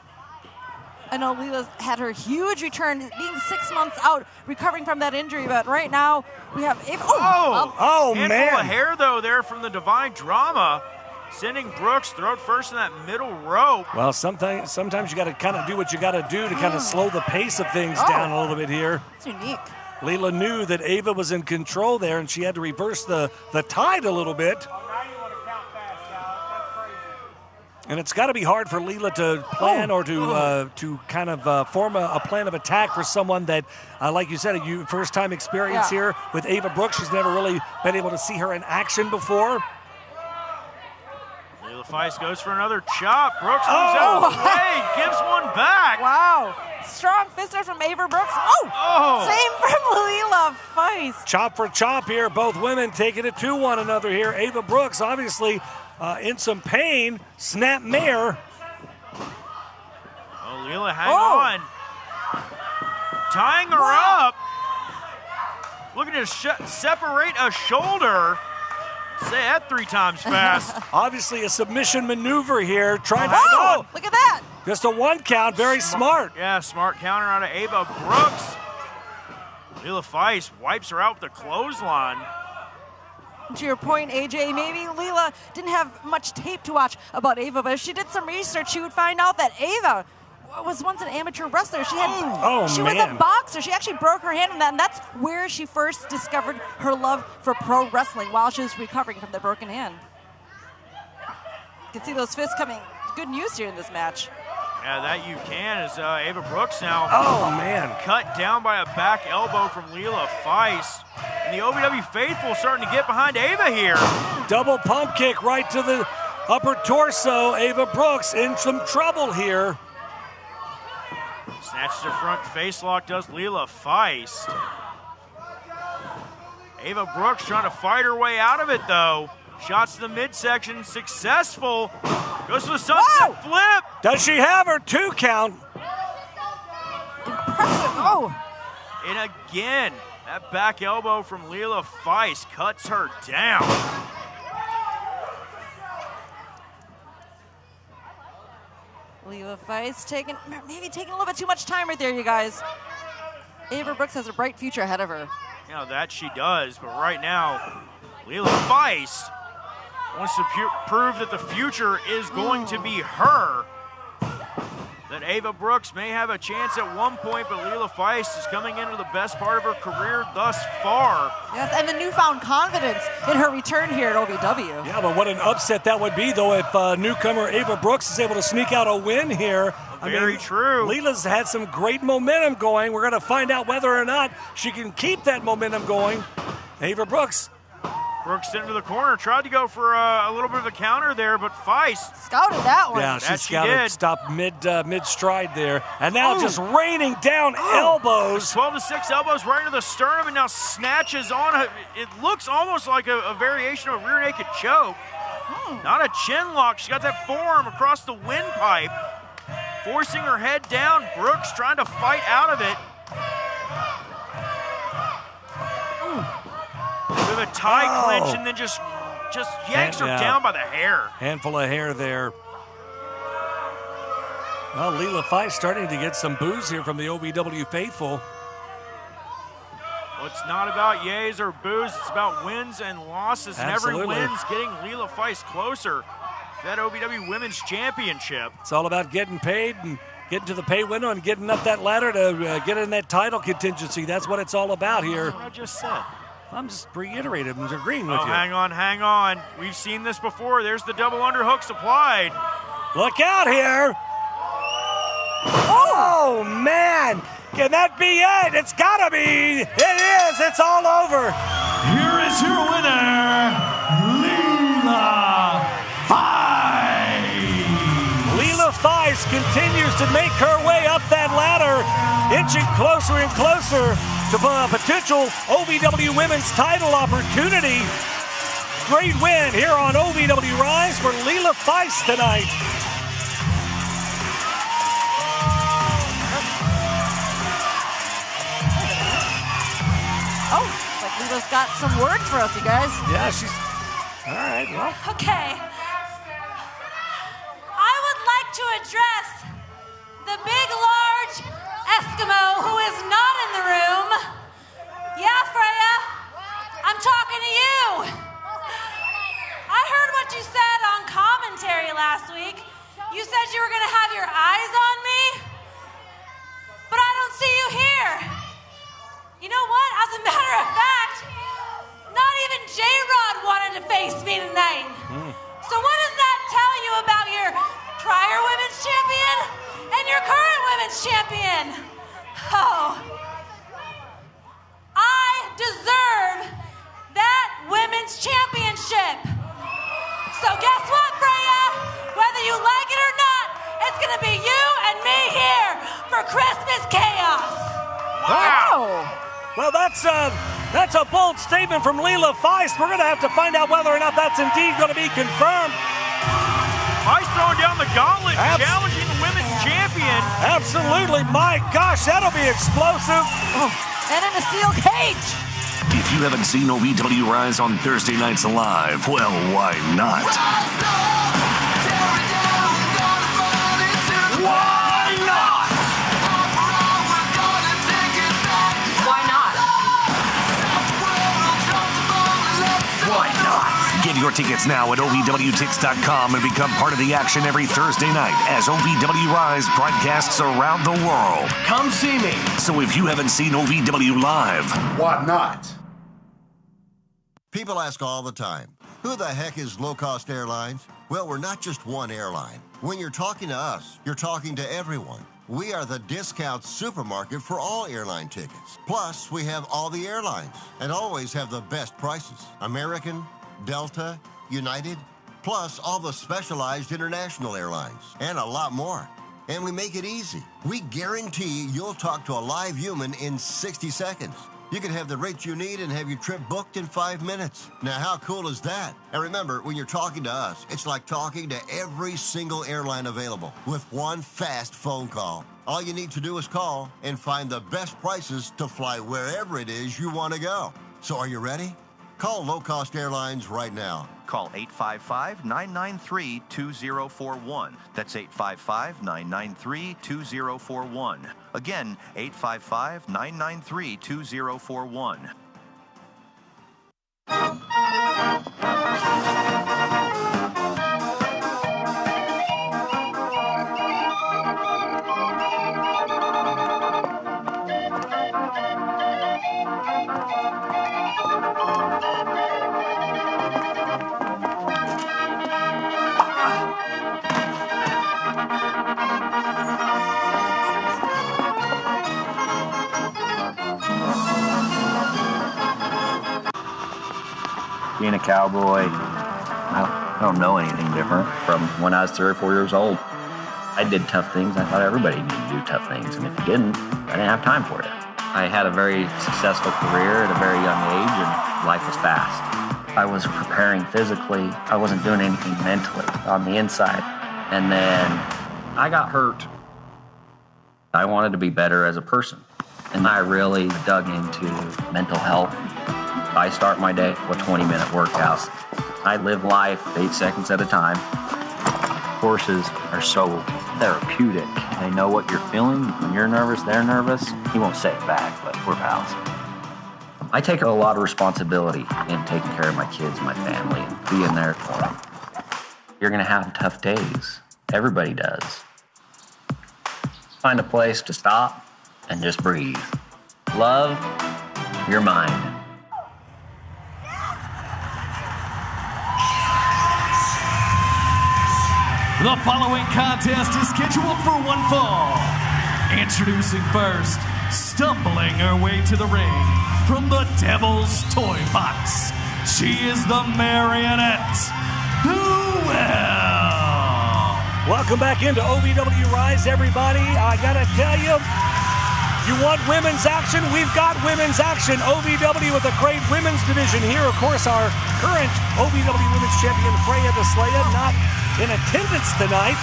I know Leela's had her huge return, being 6 months out, recovering from that injury, but right now we have Ava. Handful of hair, though, there from the Divine Drama. Sending Brooks throat first in that middle rope. Well, sometimes you got to kind of do what you got to do to kind of slow the pace of things down a little bit here. It's unique. Leela knew that Ava was in control there, and she had to reverse the tide a little bit. And it's got to be hard for Leela to plan or to kind of form a plan of attack for someone that, like you said, first time experience here with Ava Brooks. She's never really been able to see her in action before. Feist goes for another chop. Brooks moves out of the way, gives one back. Wow. Strong fister from Ava Brooks. Same from Leela Feist. Chop for chop here. Both women taking it to one another here. Ava Brooks obviously in some pain. Snap mare. Oh, Leela, hang on. Tying her up. Looking to separate a shoulder. Say that 3 times fast. Obviously a submission maneuver here. Trying to look at that. Just a 1 count. Very smart. Yeah, smart counter out of Ava Brooks. Leela Feist wipes her out with a clothesline. To your point, AJ, maybe Leela didn't have much tape to watch about Ava, but if she did some research, she would find out that Ava was once an amateur wrestler. She was a boxer. She actually broke her hand in that, and that's where she first discovered her love for pro wrestling while she was recovering from the broken hand. You can see those fists coming good use here in this match. Yeah, that you can, as Ava Brooks now cut down by a back elbow from Leela Feist. And the OVW faithful starting to get behind Ava here. Double pump kick right to the upper torso. Ava Brooks in some trouble here. Snatches her front face lock, does Leela Feist. Ava Brooks trying to fight her way out of it, though. Shots to the midsection, successful. Goes for the sunset flip. Does she have her 2 count? Impressive. And again, that back elbow from Leela Feist cuts her down. Leela Feist maybe taking a little bit too much time right there, you guys. Ava Brooks has a bright future ahead of her. You know, that she does, but right now, Leela Feist wants to prove that the future is going to be her. That Ava Brooks may have a chance at one point, but Leela Feist is coming into the best part of her career thus far. Yes, and the newfound confidence in her return here at OVW. Yeah, but what an upset that would be, though, if newcomer Ava Brooks is able to sneak out a win here. Very true. Leela's had some great momentum going. We're going to find out whether or not she can keep that momentum going. Ava Brooks. Brooks into the corner, tried to go for a little bit of a counter there, but Feist scouted that one. Yeah, she scouted, stopped mid-stride there, and now just raining down elbows. 12-6 elbows right into the sternum, and now snatches on. It looks almost like a variation of a rear naked choke. Not a chin lock. She got that forearm across the windpipe, forcing her head down. Brooks trying to fight out of it. With a tie clinch, and then just yanks her down by the hair. Handful of hair there. Well, Leela Feist starting to get some boos here from the OVW faithful. Well, it's not about yays or boos. It's about wins and losses. Absolutely. And every win's getting Leela Feist closer to that OVW Women's Championship. It's all about getting paid and getting to the pay window and getting up that ladder to get in that title contingency. That's what it's all about here. That's what I just said. I'm just reiterating and agreeing with you. Hang on. We've seen this before. There's the double underhooks applied. Look out here. Oh, man. Can that be it? It's got to be. It is. It's all over. Here is your winner, Leela Feist. Leela Feist continues to make her way up that ladder, inching closer and closer to a potential OVW Women's title opportunity. Great win here on OVW Rise for Leela Feist tonight. Oh, looks like Leela's got some words for us, you guys. Yeah, she's... All right, well. Okay. I would like to address the big, large Eskimo who is not in the room. Yeah, Freya, I'm talking to you. I heard what you said on commentary last week. You said you were gonna have your eyes on me, but I don't see you here. You know what? As a matter of fact, not even J-Rod wanted to face me tonight. So what does that tell you about your prior women's champion and your current women's champion? Oh, I deserve that women's championship. So guess what, Freya? Whether you like it or not, it's gonna be you and me here for Christmas chaos. Wow. Well, that's a bold statement from Leela Feist. We're going to have to find out whether or not that's indeed going to be confirmed. Feist throwing down the gauntlet, challenging the women's champion. Absolutely. My gosh, that'll be explosive. And in a steel cage. If you haven't seen OVW Rise on Thursday nights live, well, why not? Why not? Why not? Why not? Get your tickets now at OVWTix.com and become part of the action every Thursday night as OVW Rise broadcasts around the world. Come see me. So if you haven't seen OVW Live, why not? People ask all the time, who the heck is Low Cost Airlines? Well, we're not just one airline. When you're talking to us, you're talking to everyone. We are the discount supermarket for all airline tickets. Plus, we have all the airlines and always have the best prices. American, Delta, United, plus all the specialized international airlines and a lot more. And we make it easy. We guarantee you'll talk to a live human in 60 seconds. You can have the rates you need and have your trip booked in 5 minutes. Now, how cool is that? And remember, when you're talking to us, it's like talking to every single airline available with one fast phone call. All you need to do is call and find the best prices to fly wherever it is you want to go. So are you ready? Call Low Cost Airlines right now. Call 855-993-2041. That's 855-993-2041. Again, 855-993-2041. being a cowboy, I don't know anything different from when I was 3 or 4 years old. I did tough things. I thought everybody needed to do tough things, and if you didn't, I didn't have time for it. I had a very successful career at a very young age, and life was fast. I was preparing physically. I wasn't doing anything mentally on the inside. And then I got hurt. I wanted to be better as a person, and I really dug into mental health. I start my day with 20-minute workouts. I live life 8 seconds at a time. Horses are so therapeutic. They know what you're feeling. When you're nervous, they're nervous. He won't say it back, but we're pals. I take a lot of responsibility in taking care of my kids, my family, and being there for them. You're gonna have tough days. Everybody does. Find a place to stop and just breathe. Love your mind. The following contest is scheduled for one fall. Introducing first, stumbling her way to the ring from the Devil's Toy Box. She is the Marionette, Noelle. Welcome back into OVW RISE, everybody. I gotta tell you, you want women's action? We've got women's action. OVW with a great women's division here. Of course, our current OVW Women's Champion, Freya Deslaya, not in attendance tonight,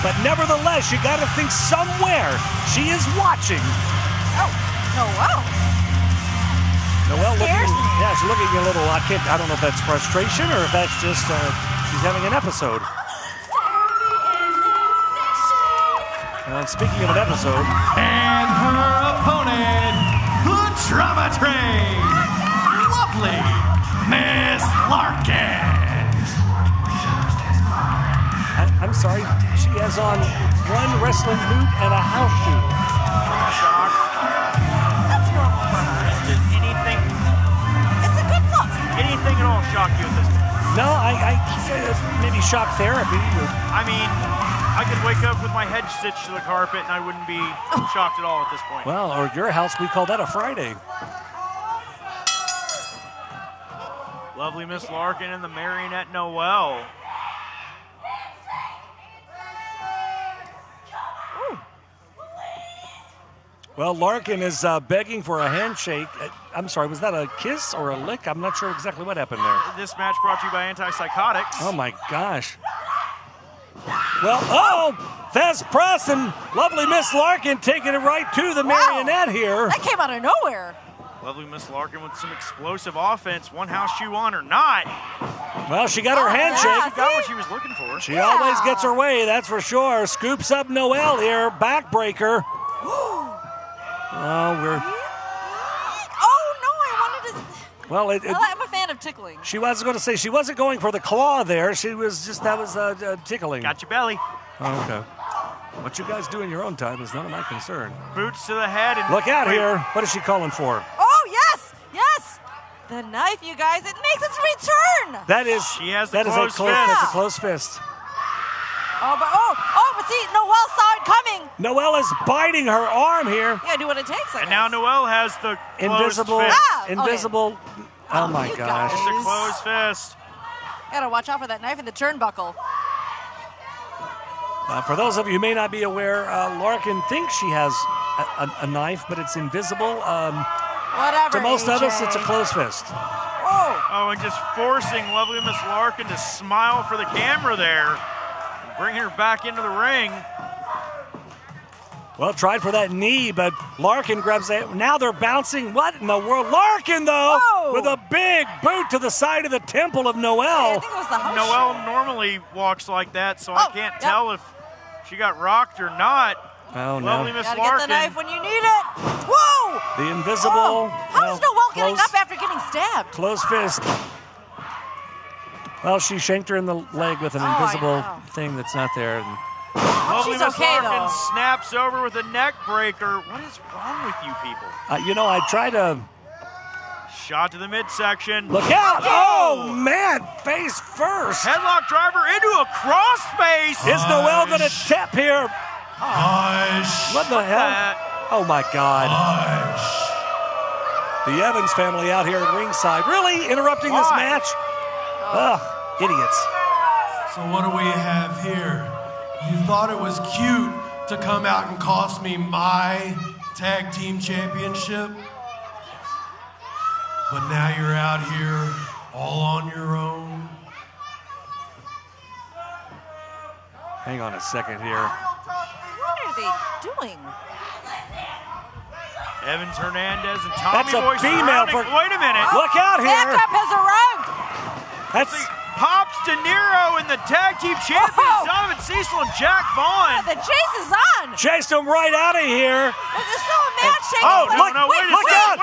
but nevertheless, you got to think somewhere she is watching. Oh, Noelle. Noelle looking, yeah, she's looking a little. I don't know if that's frustration or if that's just she's having an episode. Speaking of an episode, and her opponent, the Drama Train, lovely Miss Larkan. I'm sorry, she has on one wrestling boot and a house shoe. Shock. That's normal for her. Just anything. It's a good look. Anything at all shock you at this point? No, I maybe shock therapy. I mean, I could wake up with my head stitched to the carpet and I wouldn't be shocked at all at this point. Well, or your house, we call that a Friday. Lovely Miss Larkan and the Marionette Noelle. Well, Larkan is begging for a handshake. I'm sorry, was that a kiss or a lick? I'm not sure exactly what happened there. This match brought to you by Antipsychotics. Oh, my gosh. Well, fast press and lovely Miss Larkan taking it right to the Marionette here. That came out of nowhere. Lovely Miss Larkan with some explosive offense. One house shoe on or not. Well, she got her handshake. Yeah, she got what she was looking for. She always gets her way, that's for sure. Scoops up Noelle here, backbreaker. Oh, we're... Oh, no, I wanted to... Well, I'm a fan of tickling. She was going to say she wasn't going for the claw there. She was just, that was tickling. Got your belly. Oh, okay. What you guys do in your own time is none of my concern. Boots to the head. And look out here. What is she calling for? Oh, yes, yes. The knife, you guys, it makes its return. That is, she has that is a close, that's a close fist. But see, Noelle saw it coming. Noelle is biting her arm here. You gotta do what it takes. And now Noelle has the invisible fist. invisible. Okay. Oh my gosh. It's a closed fist. Gotta watch out for that knife in the turnbuckle. For those of you who may not be aware, Larkan thinks she has a knife, but it's invisible. Whatever. To most AJ. of us, it's a closed fist. Oh, and just forcing lovely Miss Larkan to smile for the camera there. Bring her back into the ring. Well, tried for that knee, but Larkan grabs it. Now they're bouncing. What in the world? Larkan, though, with a big boot to the side of the temple of Noelle. I think it was the house Noelle shoe. normally walks like that, so I can't tell if she got rocked or not. Oh, no. Lovely Miss Gotta Larkan. get the knife when you need it. Whoa! The invisible. How's Noelle getting up after getting stabbed? Close fist. Well, she shanked her in the leg with an invisible thing that's not there. And Lovely she's Miss okay, Larkan though. snaps over with a neck breaker. What is wrong with you people? I try to... Shot to the midsection. Look out! Oh, man! Face first. Headlock driver into a cross face. Is Noelle going to tap here? What the hell? Oh, my God. The Evans family out here at ringside. Really interrupting this match? Ugh, idiots. So what do we have here? You thought it was cute to come out and cost me my tag team championship? But now you're out here all on your own. Hang on a second here. What are they doing? Evans, Hernandez, and Tommy That's a Boy female. Wait a minute. Look out here. Backup has arrived. That's Pops De Niro and the tag team champions, Donovan, Cecil, and Jack Vaughn. The chase is on. Chased him right out of here. There's still a match taking Oh, place. look out.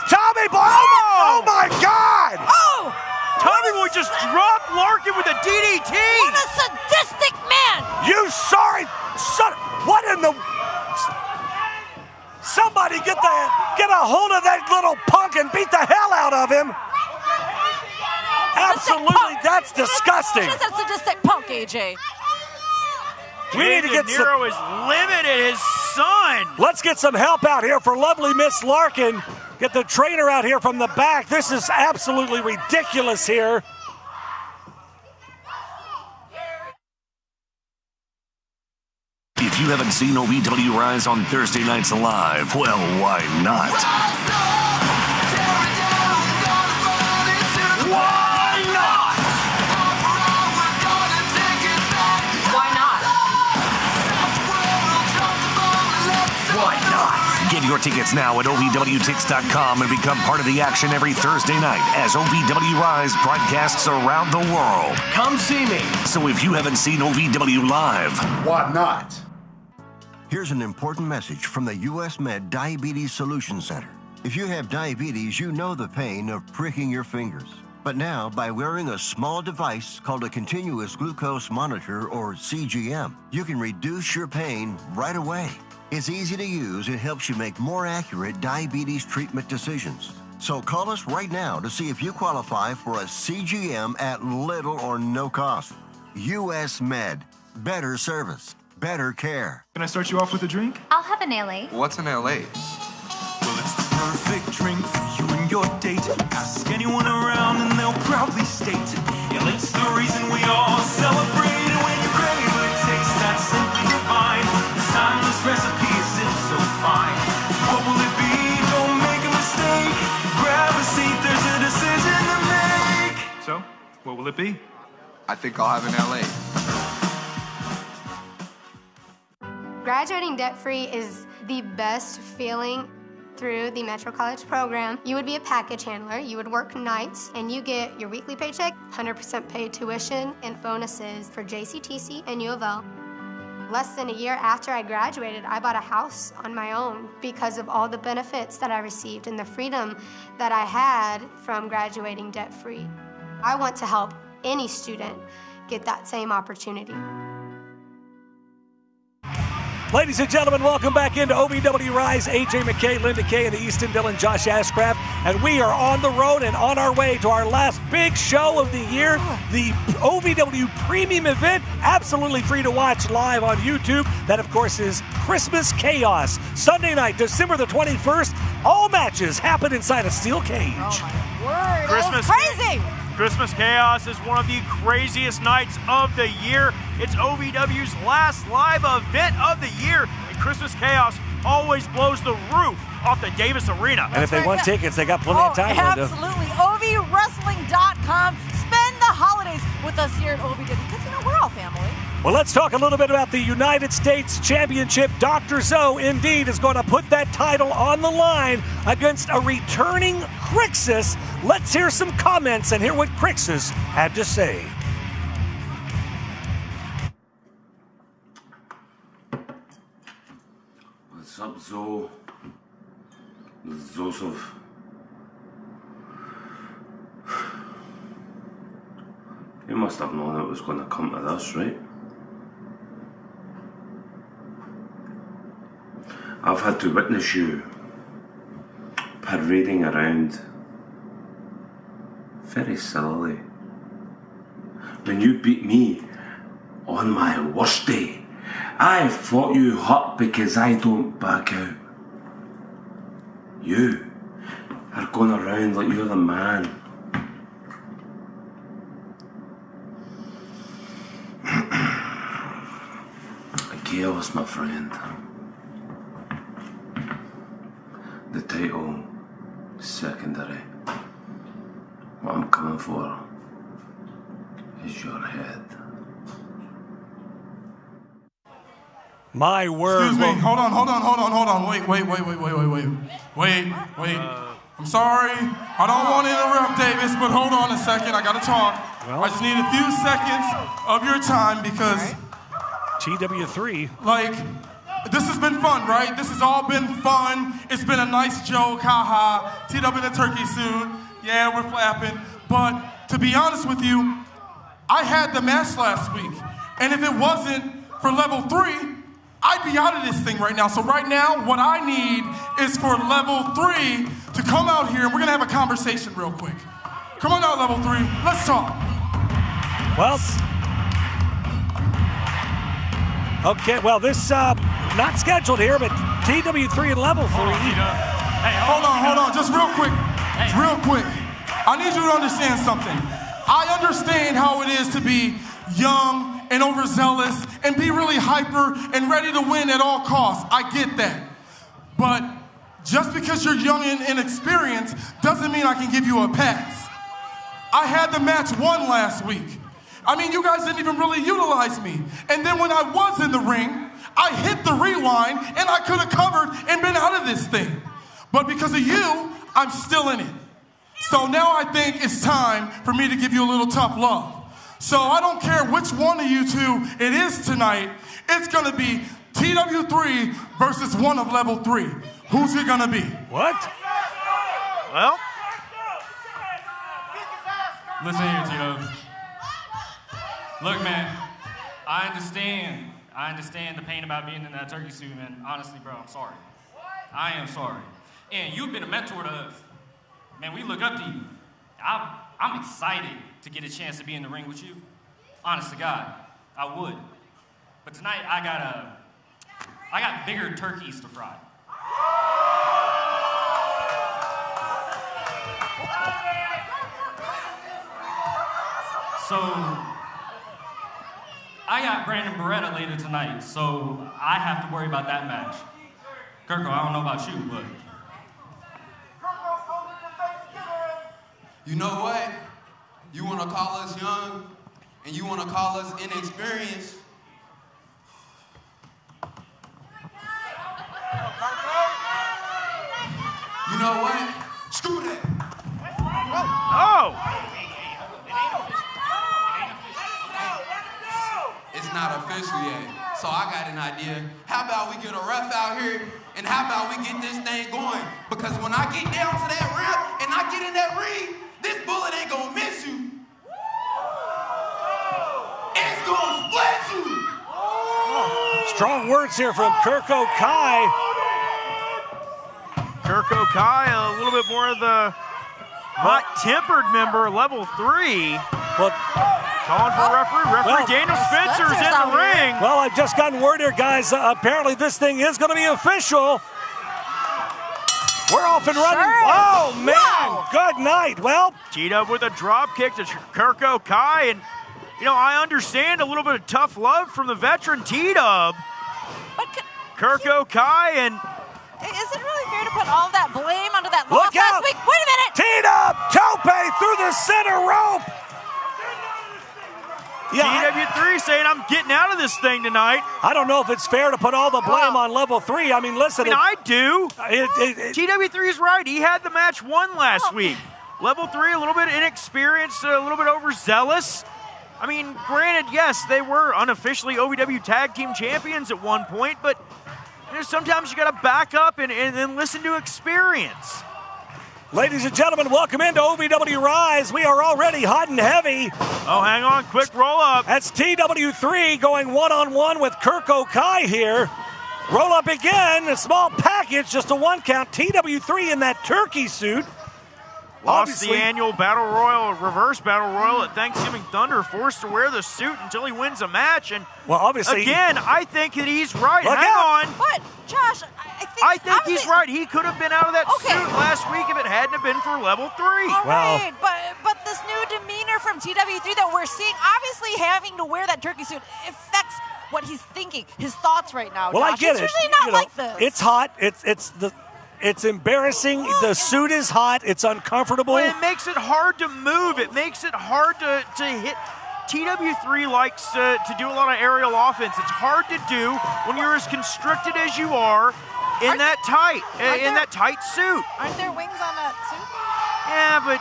Tommy Boy. Oh, my God. Oh. Tommy Boy just dropped Larkan with a DDT. What a sadistic man. You sorry son. What in the... Somebody get a hold of that little punk and beat the hell out of him. Absolutely, that's disgusting. Just a sadistic punk, AJ. We need to get De Niro is limited his son. Let's get some help out here for lovely Miss Larkan. Get the trainer out here from the back. This is absolutely ridiculous here. If you haven't seen OVW RISE on Thursday nights live, well, why not? Why not? Why not? Why not? Get your tickets now at OVWTix.com and become part of the action every Thursday night as OVW RISE broadcasts around the world. Come see me. So if you haven't seen OVW live, why not? Here's an important message from the US Med Diabetes Solution Center. If you have diabetes, you know the pain of pricking your fingers. But now, by wearing a small device called a continuous glucose monitor, or CGM, you can reduce your pain right away. It's easy to use and helps you make more accurate diabetes treatment decisions. So call us right now to see if you qualify for a CGM at little or no cost. US Med. Better service. Better care. Can I start you off with a drink? I'll have an LA. What's an LA? Well, it's the perfect drink for you and your date. Ask anyone around and they'll proudly state, yeah, it's the reason we all celebrate. And when you crave a taste that's simply divine, this timeless recipe is so fine. What will it be? Don't make a mistake. Grab a seat, there's a decision to make. So, what will it be? I think I'll have an LA. Graduating debt-free is the best feeling through the Metro College program. You would be a package handler, you would work nights, and you get your weekly paycheck, 100% paid tuition, and bonuses for JCTC and U of L. Less than a year after I graduated, I bought a house on my own because of all the benefits that I received and the freedom that I had from graduating debt-free. I want to help any student get that same opportunity. Ladies and gentlemen, welcome back into OVW RISE. AJ McKay, Linda Kay, and the Easton Dillon, Josh Ashcraft. And we are on the road and on our way to our last big show of the year, the OVW Premium event, absolutely free to watch live on YouTube. That, of course, is Christmas Chaos. Sunday night, December the 21st, all matches happen inside a steel cage. Oh, my word. Christmas Crazy. Christmas Chaos is one of the craziest nights of the year. It's OVW's last live event of the year, and Christmas Chaos always blows the roof off the Davis Arena. And if they want tickets, they got plenty of time. Absolutely. OVWrestling.com. Spend the holidays with us here at OVW because, you know, we're all family. Well, let's talk a little bit about the United States Championship. Dr. Zoe, indeed, is going to put that title on the line against a returning Crixus. Let's hear some comments and hear what Crixus had to say. What's up, Zoe? This is Joseph. You must have known it was going to come to this, right? I've had to witness you parading around very sillily. When you beat me on my worst day, I fought you hot because I don't back out. You are going around like you're the man. Eros, my friend. The title is secondary. What I'm coming for is your head. My word. Excuse me. Hold on. Wait. I'm sorry. I don't want to interrupt Davis, but hold on a second. I got to talk. Well, I just need a few seconds of your time because... TW3. Like, this has been fun, right? This has all been fun. It's been a nice joke, haha. TW in a turkey suit. Yeah, we're flapping. But to be honest with you, I had the match last week. And if it wasn't for level 3, I'd be out of this thing right now. So right now, what I need is for level 3 to come out here and we're gonna have a conversation real quick. Come on out, level 3, let's talk. Well, okay, well this, not scheduled here, but TW3 and level 3. Hold on, just real quick. I need you to understand something. I understand how it is to be young and overzealous and be really hyper and ready to win at all costs. I get that. But just because you're young and inexperienced doesn't mean I can give you a pass. I had the match won last week. I mean, you guys didn't even really utilize me. And then when I was in the ring, I hit the rewind and I could have covered and been out of this thing. But because of you, I'm still in it. So now I think it's time for me to give you a little tough love. So I don't care which one of you two it is tonight. It's going to be TW3 versus one of level 3. Who's it going to be? What? Well. Listen here, TW. Look, man, I understand the pain about being in that turkey suit, man. Honestly, bro, I'm sorry. I am sorry. And you've been a mentor to us. Man, we look up to you. I'm excited to get a chance to be in the ring with you. Honest to God, I would. But tonight, I got bigger turkeys to fry. So, I got Brandon Barretta later tonight, so I have to worry about that match. Kirko, I don't know about you, but... You know what? You want to call us young, and you want to call us inexperienced. You know what? Screw that. Oh! It's not official yet, so I got an idea. How about we get a ref out here, and how about we get this thing going? Because when I get down to that ramp, and I get in that ring, this bullet ain't gonna miss you. It's gonna split you. Strong words here from Kirko Ky. Kirko Ky, a little bit more of the hot-tempered member, level 3. But calling for referee Daniel Spencer's in the ring. Well, I've just gotten word here, guys. Apparently this thing is going to be official. We're off and running. Sure. Oh, man. Wow. Good night. Well, G-Dub with a drop kick to Kirko Ky. And, you know, I understand a little bit of tough love from the veteran T-Dub. Kirko Ky and... Is it really fair to put all that blame onto that loss Look out. last week? Wait a minute. T-Dub, tope through the center rope. TW3 saying I'm getting out of this thing tonight. I don't know if it's fair to put all the blame on level 3. I mean, listen. I do. TW3 is right. He had the match won last week. Level 3, a little bit inexperienced, a little bit overzealous. I mean, granted, yes, they were unofficially OVW Tag Team Champions at one point, but you know, sometimes you got to back up and listen to experience. Ladies and gentlemen, welcome into OVW RISE. We are already hot and heavy. Oh, hang on. Quick roll-up. That's TW3 going one-on-one with Kirko Ky here. Roll up again. A small package, just a 1 count. TW3 in that turkey suit. Lost the annual Battle Royal, reverse Battle Royal at Thanksgiving Thunder, forced to wear the suit until he wins a match. And well, obviously, again, I think that he's right. Hang on. What? Josh, I think he's right. He could have been out of that suit last week if it hadn't have been for level 3. All right, but this new demeanor from TW3 that we're seeing, obviously having to wear that turkey suit affects what he's thinking, his thoughts right now. Well, Josh. I get it's it. usually not like this. It's hot. It's embarrassing. The suit is hot. It's uncomfortable. Well, it makes it hard to move. It makes it hard to hit. TW3 likes to do a lot of aerial offense. It's hard to do when you're as constricted as you are in that tight suit. Aren't there wings on that suit? Yeah, but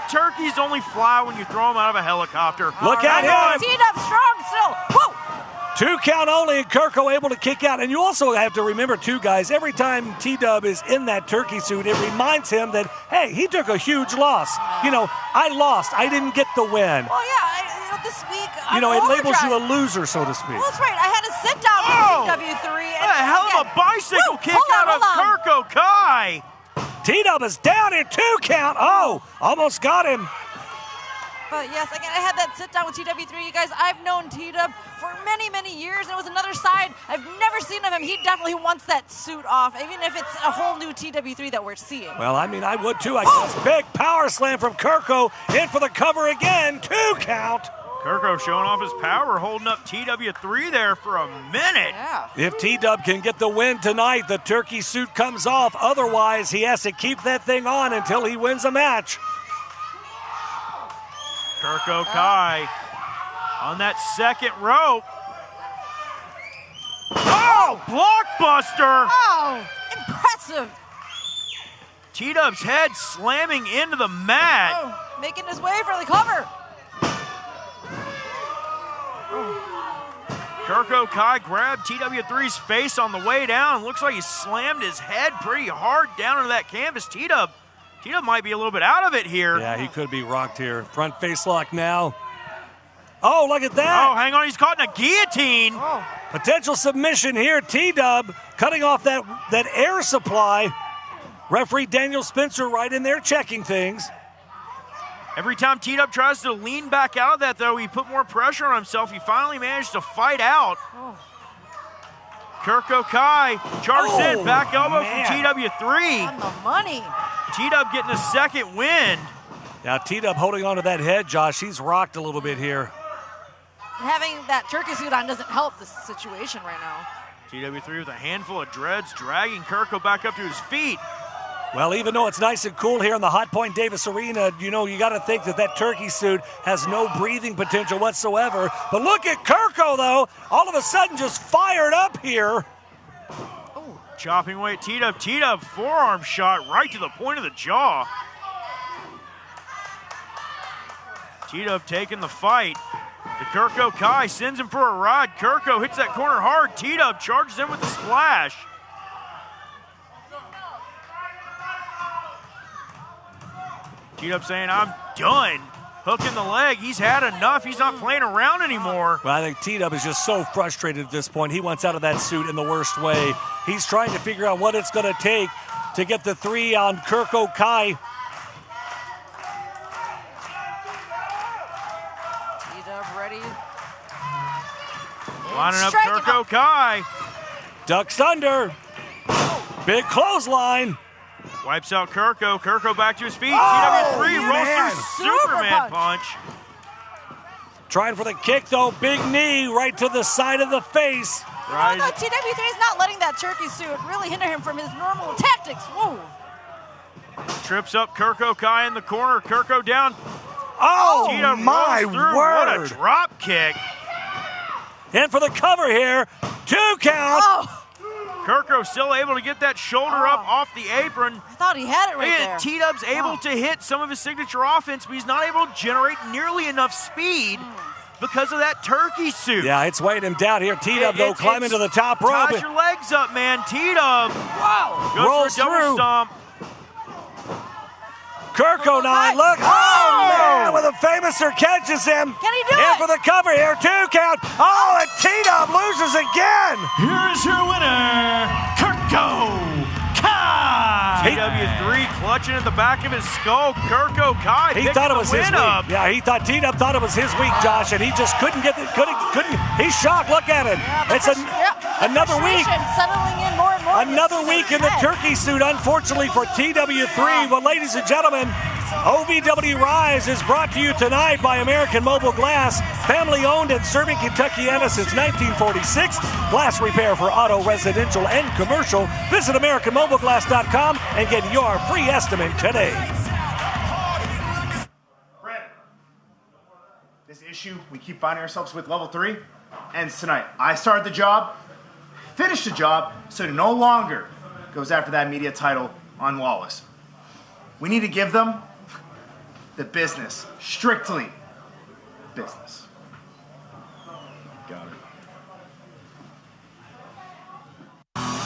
turkeys only fly when you throw them out of a helicopter. Look at him. T-Dub strong still. Woo! 2 count only, and Kirko able to kick out. And you also have to remember, too, guys, every time T-Dub is in that turkey suit, it reminds him that, hey, he took a huge loss. I lost. I didn't get the win. Well, yeah, this week, it labels you a loser, so to speak. Well, that's right. I had to sit down with TW3. What a hell of a bicycle kick out of Kirko Ky. T-Dub is down in 2 count. Oh, almost got him. But yes, again, I had that sit down with TW3. You guys, I've known T-Dub for many, many years. It was another side I've never seen of him. He definitely wants that suit off, even if it's a whole new TW3 that we're seeing. Well, I mean, I would too, I guess. Big power slam from Kirko. In for the cover again. 2 count. Kirko showing off his power, holding up TW3 there for a minute. Yeah. If T-Dub can get the win tonight, the turkey suit comes off. Otherwise, he has to keep that thing on until he wins a match. Kirko Ky on that second rope. Oh, blockbuster! Oh, impressive. T-Dub's head slamming into the mat. Oh, making his way for the cover. Kirko Ky grabbed TW3's face on the way down. Looks like he slammed his head pretty hard down into that canvas. T-Dub might be a little bit out of it here. Yeah, he could be rocked here. Front face lock now. Oh, look at that. Oh, hang on. He's caught in a guillotine. Oh. Potential submission here. T-Dub cutting off that air supply. Referee Daniel Spencer right in there checking things. Every time T-Dub tries to lean back out of that, though, he put more pressure on himself. He finally managed to fight out. Oh. Kirko Ky charges in. Back elbow from TW3. On the money. T-Dub getting a second win. Now T-Dub holding on to that head, Josh. He's rocked a little bit here. Having that turkey suit on doesn't help this situation right now. TW3 with a handful of dreads, dragging Kirko back up to his feet. Well, even though it's nice and cool here in the Hotpoint Davis Arena, you got to think that turkey suit has no breathing potential whatsoever. But look at Kirko, though. All of a sudden just fired up here. Oh. Chopping away at T-Dub. T-Dub forearm shot right to the point of the jaw. T-Dub taking the fight. To Kirko Ky, sends him for a ride. Kirko hits that corner hard. T-Dub charges in with the splash. T-Dub saying, I'm done. Hooking the leg. He's had enough. He's not playing around anymore. Well, I think T-Dub is just so frustrated at this point. He wants out of that suit in the worst way. He's trying to figure out what it's going to take to get the 3 on Kirko Ky. T-Dub ready. Lining up Kirko Ky. Ducks under. Big clothesline. Wipes out Kirko. Kirko back to his feet. Oh, TW3 rolls through Superman punch. Trying for the kick, though. Big knee right to the side of the face. Right. No, TW3 is not letting that turkey suit really hinder him from his normal tactics. Whoa. Trips up Kirko Ky in the corner. Kirko down. Oh, T-Dub my rolls through. word. What a drop kick. In for the cover here. 2 count. Oh. Kirko still able to get that shoulder up off the apron. I thought he had it right there. T-Dub's able to hit some of his signature offense, but he's not able to generate nearly enough speed because of that turkey suit. Yeah, it's weighing him down here. T-Dub, though, climbing to the top rope. Ties your legs up, man. T-Dub. Wow. Goes Rolls for a double through. stomp. Kirko now, look. Oh, man, with a famouser catches him. Can he do In it? for the cover here. 2 count. Oh, and T-Dub loses again. Here is your winner, Kirko Ky. TW3 clutching at the back of his skull. Kirko Ky He thought it was his win up. week. Yeah, T-Dub thought it was his week, Josh, and he just couldn't get it. Couldn't. He's shocked. Look at him. Yeah, It's another week. Settling in more and more. Another week in the turkey suit, unfortunately for TW3. Well, ladies and gentlemen, OVW RISE is brought to you tonight by American Mobile Glass, family owned and serving Kentuckiana since 1946. Glass repair for auto, residential, and commercial. Visit AmericanMobileGlass.com and get your free estimate today. Brandon, this issue we keep finding ourselves with level 3 ends tonight. I started the job, finished the job, so no longer goes after that media title on Lawless. We need to give them the business, strictly business. Got it.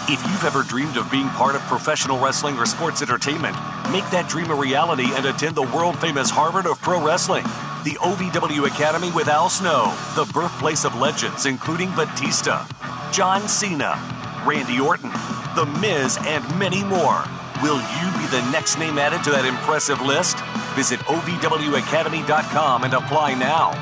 If you've ever dreamed of being part of professional wrestling or sports entertainment, make that dream a reality and attend the world-famous Harvard of Pro Wrestling. The OVW Academy with Al Snow, the birthplace of legends including Batista, John Cena, Randy Orton, The Miz, and many more. Will you be the next name added to that impressive list? Visit OVWacademy.com and apply now.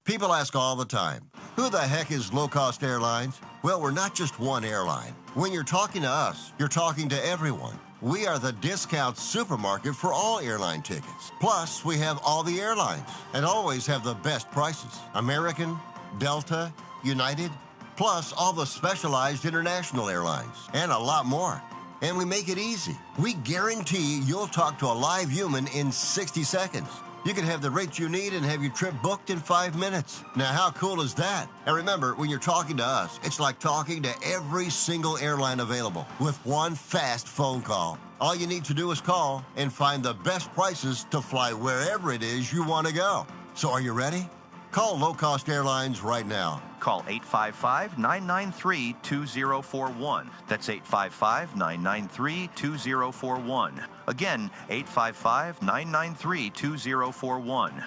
People ask all the time, who the heck is Low Cost Airlines? Well, we're not just one airline. When you're talking to us, you're talking to everyone. We are the discount supermarket for all airline tickets. Plus, we have all the airlines and always have the best prices. American, Delta, United, plus all the specialized international airlines and a lot more. And we make it easy. We guarantee you'll talk to a live human in 60 seconds. You can have the rates you need and have your trip booked in 5 minutes. Now, how cool is that? And remember, when you're talking to us, it's like talking to every single airline available with one fast phone call. All you need to do is call and find the best prices to fly wherever it is you want to go. So are you ready? Call Low Cost Airlines right now. Call 855-993-2041. That's 855-993-2041. Again, 855-993-2041.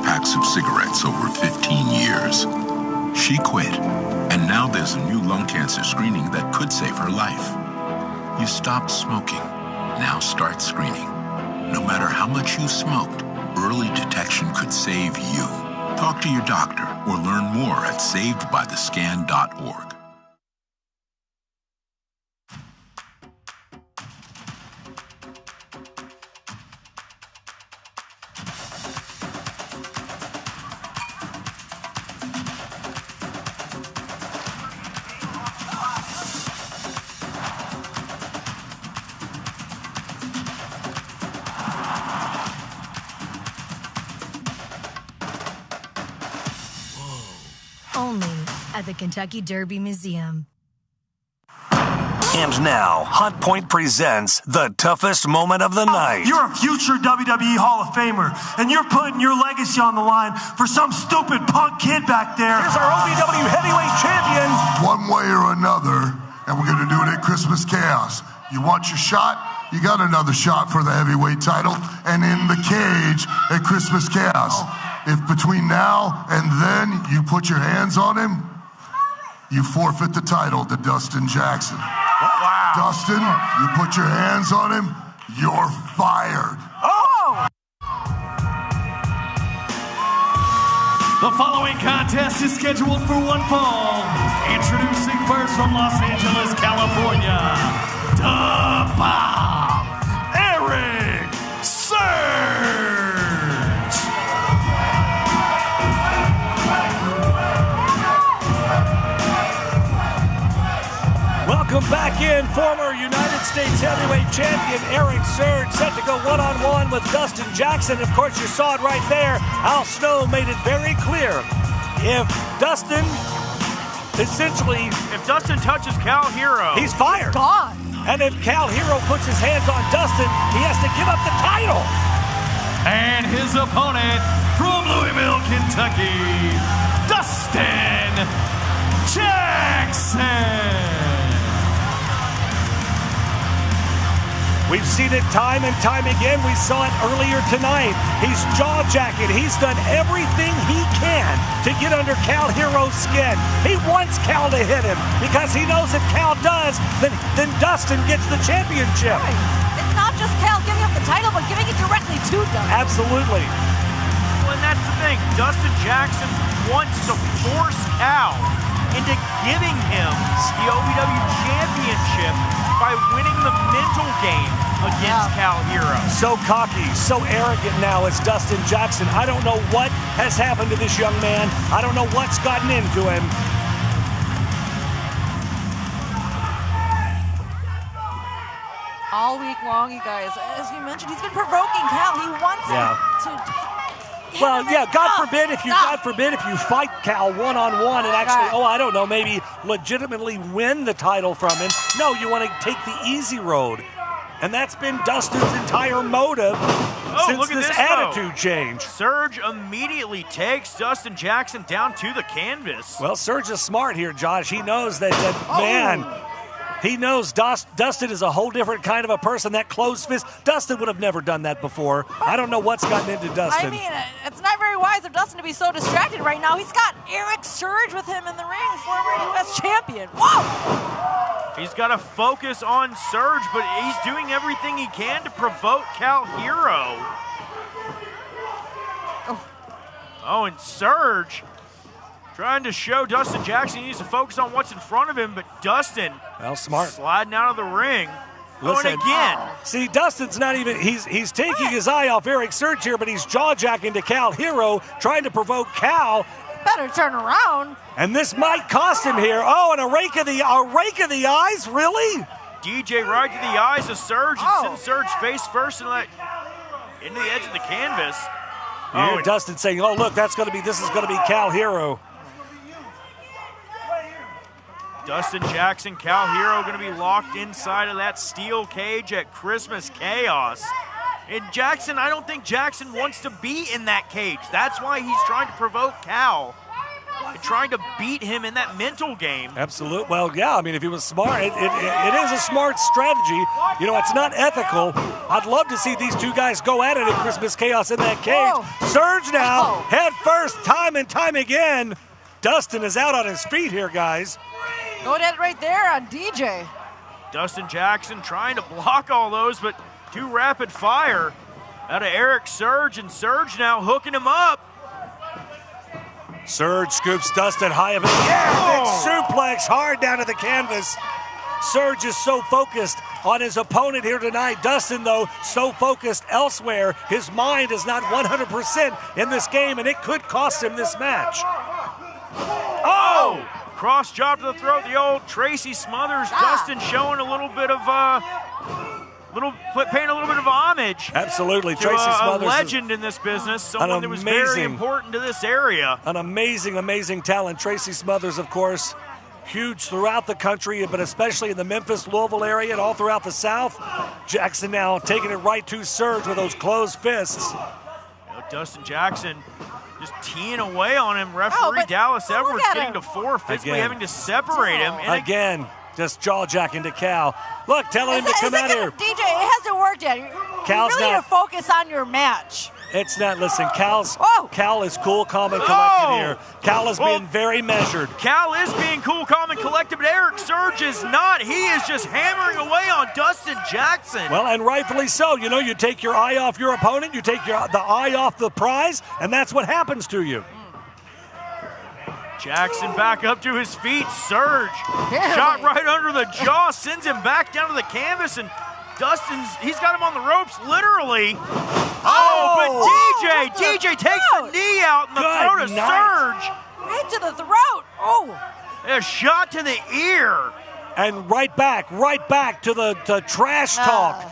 Packs of cigarettes over 15 years. She quit, and now there's a new lung cancer screening that could save her life. You stopped smoking. Now start screening. No matter how much you smoked, early detection could save you. Talk to your doctor or learn more at savedbythescan.org. At the Kentucky Derby Museum. And now, Hotpoint presents the toughest moment of the night. You're a future WWE Hall of Famer, and you're putting your legacy on the line for some stupid punk kid back there. Here's our OVW Heavyweight Champion. One way or another, and we're going to do it at Christmas Chaos. You want your shot? You got another shot for the heavyweight title, and in the cage at Christmas Chaos. If between now and then you put your hands on him, you forfeit the title to Dustin Jackson. Wow. Dustin, you put your hands on him, you're fired. Oh! The following contest is scheduled for one fall. Introducing first from Los Angeles, California, the Bomb, Erik Surge. Welcome back in, former United States Heavyweight Champion Erik Surge set to go one-on-one with Dustin Jackson. Of course, you saw it right there. Al Snow made it very clear. If Dustin essentially... If Dustin touches Cal Herro, he's fired. He's gone. And if Cal Herro puts his hands on Dustin, he has to give up the title. And his opponent from Louisville, Kentucky, Dustin Jackson. We've seen it time and time again. We saw it earlier tonight. He's jaw-jacking. He's done everything he can to get under Cal Herro's skin. He wants Cal to hit him because he knows if Cal does, then Dustin gets the championship. Right. It's not just Cal giving up the title, but giving it directly to Dustin. Absolutely. Well, and that's the thing. Dustin Jackson wants to force Cal into giving him the OVW championship by winning the mental game against Cal Herro. So cocky, so arrogant now as Dustin Jackson. I don't know what has happened to this young man. I don't know what's gotten into him. All week long, you guys, as you mentioned, he's been provoking Cal. He wants him to... Well, yeah, God forbid if you fight Cal one-on-one and actually, I don't know, maybe legitimately win the title from him. No, you want to take the easy road. And that's been Dustin's entire motive since this attitude change. Surge immediately takes Dustin Jackson down to the canvas. Well, Surge is smart here, Josh. He knows that man... He knows Dustin is a whole different kind of a person. That closed fist, Dustin would have never done that before. I don't know what's gotten into Dustin. I mean, it's not very wise of Dustin to be so distracted right now. He's got Erik Surge with him in the ring, former U.S. champion. Whoa! He's got to focus on Surge, but he's doing everything he can to provoke Cal Herro. Oh, and Surge trying to show Dustin Jackson he needs to focus on what's in front of him, but Dustin, smart, sliding out of the ring. Listen, going again. See, Dustin's not even, he's taking his eye off Erik Surge here, but he's jaw-jacking to Cal Herro, trying to provoke Cal. Better turn around. And this might cost him here. Oh, and a rake of the eyes, really? DJ right to the eyes of Surge and sends Surge face first and into the edge of the canvas. You hear Dustin saying, "Oh, look, this is going to be Cal Herro." Dustin Jackson, Cal Herro going to be locked inside of that steel cage at Christmas Chaos. And Jackson, I don't think Jackson wants to be in that cage. That's why he's trying to provoke Cal and trying to beat him in that mental game. Absolutely. Well, yeah, I mean, if he was smart, it is a smart strategy. You know, it's not ethical. I'd love to see these two guys go at it in Christmas Chaos in that cage. Whoa. Surge now, head first, time and time again. Dustin is out on his feet here, guys. Going at it right there on DJ. Dustin Jackson trying to block all those, but too rapid fire out of Erik Surge, and Surge now hooking him up. Surge scoops Dustin high up in the air. Big suplex hard down to the canvas. Surge is so focused on his opponent here tonight. Dustin, though, so focused elsewhere. His mind is not 100% in this game, and it could cost him this match. Oh! Cross job to the throat, the old Tracy Smothers. Dustin showing a little bit of paying a little bit of homage. Absolutely, to Tracy Smothers, a legend in this business, someone that was very important to this area. An amazing, amazing talent. Tracy Smothers, of course, huge throughout the country, but especially in the Memphis, Louisville area and all throughout the South. Jackson now taking it right to Surge with those closed fists. Dustin Jackson just teeing away on him. Referee Dallas Edwards getting to 4, physically having to separate him. And again, just jaw-jacking to Cal. Look, telling him to come out here. DJ, it hasn't worked yet. Cal's you really need to focus on your match. It's not, listen, Cal is cool, calm, and collected here. Cal is being very measured. Cal is being cool, calm, and collected, but Erik Surge is not. He is just hammering away on Dustin Jackson. Well, and rightfully so. You know, you take your eye off your opponent, you take the eye off the prize, and that's what happens to you. Jackson back up to his feet. Surge shot right under the jaw, sends him back down to the canvas, and he's got him on the ropes, literally. But DJ takes the knee out in the throat of Surge. Right to the throat. A shot to the ear. And right back to the trash talk.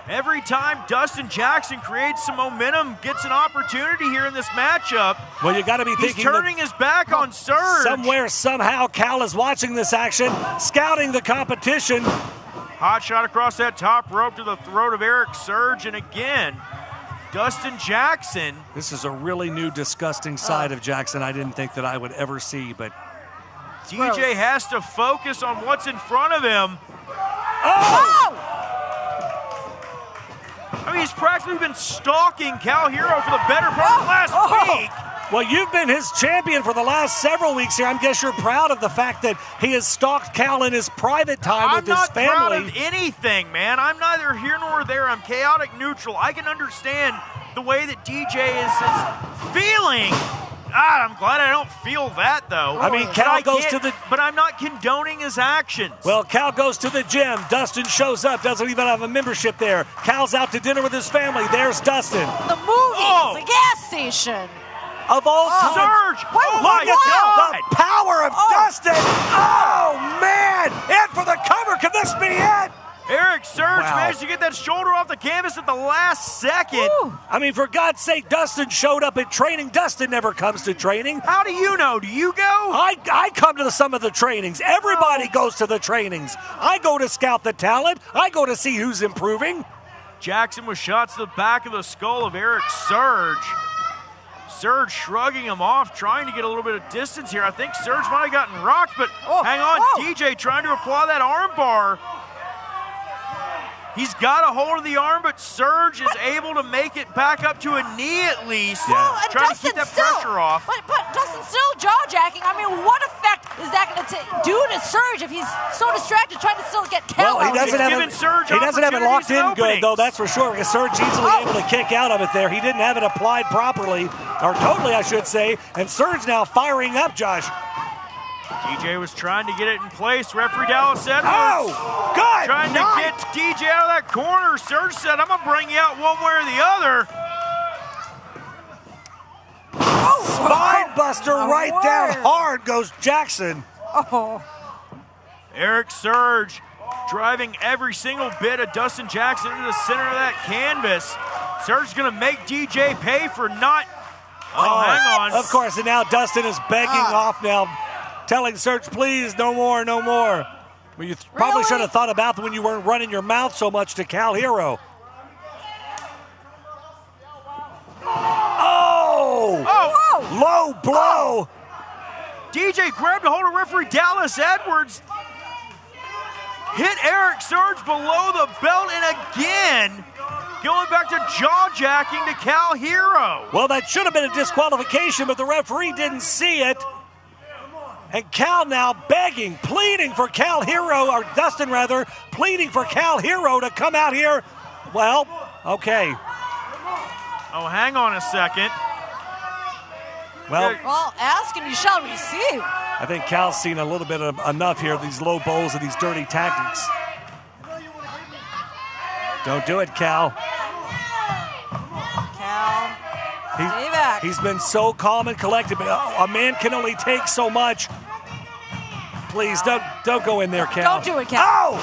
Every time Dustin Jackson creates some momentum, gets an opportunity here in this matchup, well, you got to be thinking he's turning his back on Surge. Somewhere, somehow, Cal is watching this action, scouting the competition. Hot shot across that top rope to the throat of Erik Surge, and again, Dustin Jackson. This is a really new, disgusting side of Jackson I didn't think that I would ever see, but DJ has to focus on what's in front of him. Oh! I mean, he's practically been stalking Cal Herro for the better part of the last week. Well, you've been his champion for the last several weeks here. I guess you're proud of the fact that he has stalked Cal in his private time with his family. I'm not proud of anything, man. I'm neither here nor there. I'm chaotic neutral. I can understand the way that DJ is feeling. I'm glad I don't feel that, though. I mean, Cal goes to the... But I'm not condoning his actions. Well, Cal goes to the gym. Dustin shows up, doesn't even have a membership there. Cal's out to dinner with his family. There's Dustin. The movies, the gas station. Of all time. Surge! Look at the power of Dustin! Oh, man! And for the cover, could this be it? Erik Surge managed to get that shoulder off the canvas at the last second. Woo. I mean, for God's sake, Dustin showed up at training. Dustin never comes to training. How do you know? Do you go? I come to some of the trainings. Everybody goes to the trainings. I go to scout the talent. I go to see who's improving. Jackson with shots to the back of the skull of Erik Surge. Surge shrugging him off, trying to get a little bit of distance here. I think Surge might have gotten rocked, but hang on. DJ trying to apply that arm bar. He's got a hold of the arm, but Surge is able to make it back up to a knee at least. Well, trying to keep that pressure off. But Dustin's still jaw-jacking. I mean, what effect is that going to do to Surge if he's so distracted trying to still get Cal Well, he doesn't have it locked in good, though, that's for sure, because Surge easily able to kick out of it there. He didn't have it applied properly, or totally, I should say, and Surge now firing up, Josh. DJ was trying to get it in place. Referee Dallas Edwards. Oh, good. Trying to get DJ out of that corner. Surge said, I'm going to bring you out one way or the other. Spine buster right down hard goes Jackson. Erik Surge driving every single bit of Dustin Jackson into the center of that canvas. Surge's going to make DJ pay for not... hang on. Of course, and now Dustin is begging off now, telling Surge, please, no more, no more. Well, you probably should have thought about that when you weren't running your mouth so much to Cal Herro. Low blow. DJ grabbed a hold of referee Dallas Edwards. Hit Erik Surge below the belt, and again, going back to jaw-jacking to Cal Herro. Well, that should have been a disqualification, but the referee didn't see it. And Cal now begging, pleading for Cal Herro, or Dustin rather, pleading for Cal Herro to come out here. Well, okay. Oh, hang on a second. Well, ask and you shall receive. I think Cal's seen a little bit of enough here, these low blows and these dirty tactics. Don't do it, Cal. Cal, stay back. He's been so calm and collected, but a man can only take so much. Please, don't go in there, Cal. Don't do it, Cal.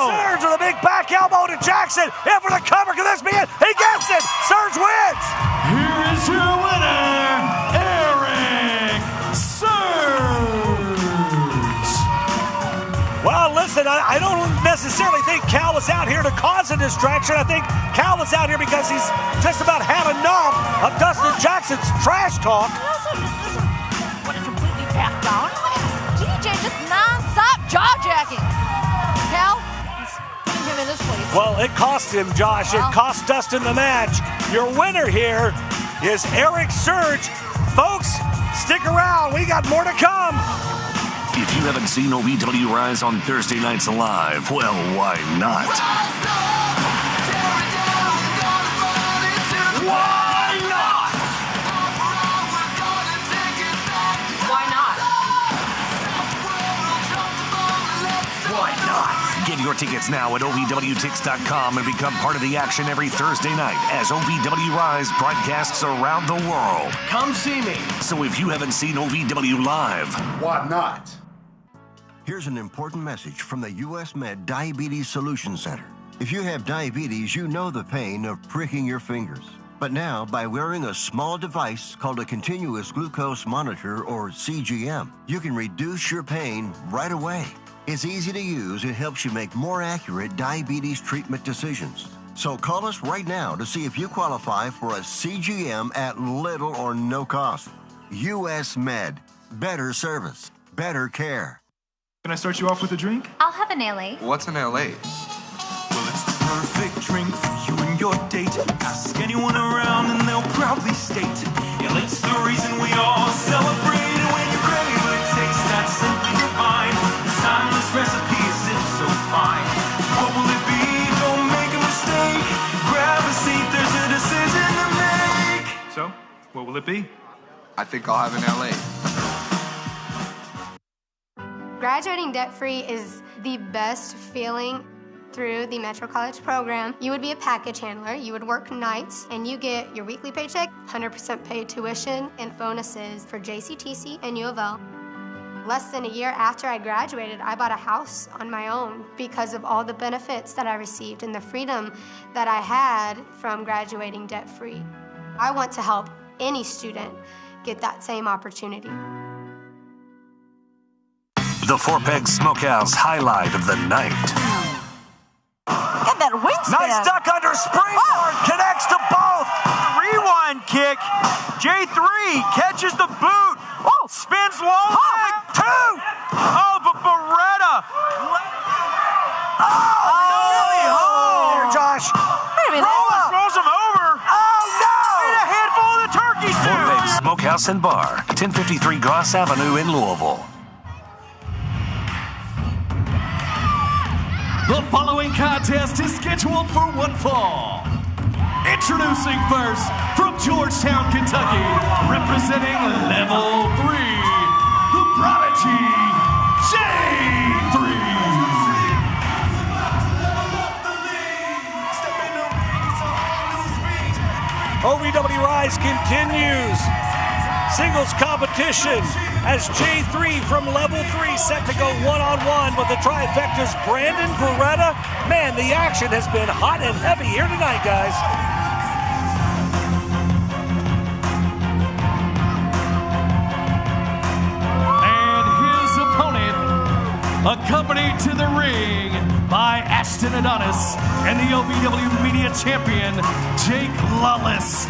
Surge with a big back elbow to Jackson. In for the cover. Can this be it? He gets it. Surge wins. Here is your winner, Erik Surge. Well, listen, I don't necessarily think Cal was out here to cause a distraction. I think Cal was out here because he's just about had enough of Dustin Jackson's trash talk. What a completely back down. DJ just non-stop jaw-jacking. Cal, he's putting him in his place. Well, it cost him, Josh. It cost Dustin the match. Your winner here is Erik Surge. Folks, stick around. We got more to come. If you haven't seen OVW Rise on Thursday nights live, well, why not? Why not? Why not? Why not? Get your tickets now at OVWTix.com and become part of the action every Thursday night as OVW Rise broadcasts around the world. Come see me. So if you haven't seen OVW Live, why not? Here's an important message from the U.S. Med Diabetes Solution Center. If you have diabetes, you know the pain of pricking your fingers. But now, by wearing a small device called a continuous glucose monitor, or CGM, you can reduce your pain right away. It's easy to use and helps you make more accurate diabetes treatment decisions. So call us right now to see if you qualify for a CGM at little or no cost. US Med. Better service. Better care. Can I start you off with a drink? I'll have an LA. What's an LA? Well, it's the perfect drink for you and your date. Ask anyone around and they'll proudly state, Elate's the reason we all celebrate. And when you crave a taste that's simply divine, this timeless recipe is so fine. What will it be? Don't make a mistake. Grab a seat, there's a decision to make. So, what will it be? I think I'll have an LA. Graduating debt-free is the best feeling through the Metro College program. You would be a package handler, you would work nights, and you get your weekly paycheck, 100% paid tuition, and bonuses for JCTC and U of L. Less than a year after I graduated, I bought a house on my own because of all the benefits that I received and the freedom that I had from graduating debt-free. I want to help any student get that same opportunity. The Four Peg Smokehouse highlight of the night. Get that wingspan. Nice duck under springboard, connects to both. Rewind kick. J3 catches the boot. Oh, spins Lawson. Two. Oh, but Barretta. Here, Josh. Wait a minute. Rolls him over. Oh, no. And a handful of the turkey Four suit. Peg Smokehouse and Bar, 1053 Goss Avenue in Louisville. The following contest is scheduled for one fall. Introducing first, from Georgetown, Kentucky, representing Level 3, the Prodigy, J3. OVW RISE continues. Singles competition as J3 from Level 3 set to go one-on-one with the trifecta's Brandon Barretta. Man, the action has been hot and heavy here tonight, guys. And his opponent, accompanied to the ring by Ashton Adonis and the OVW Media Champion, Jake Lawless.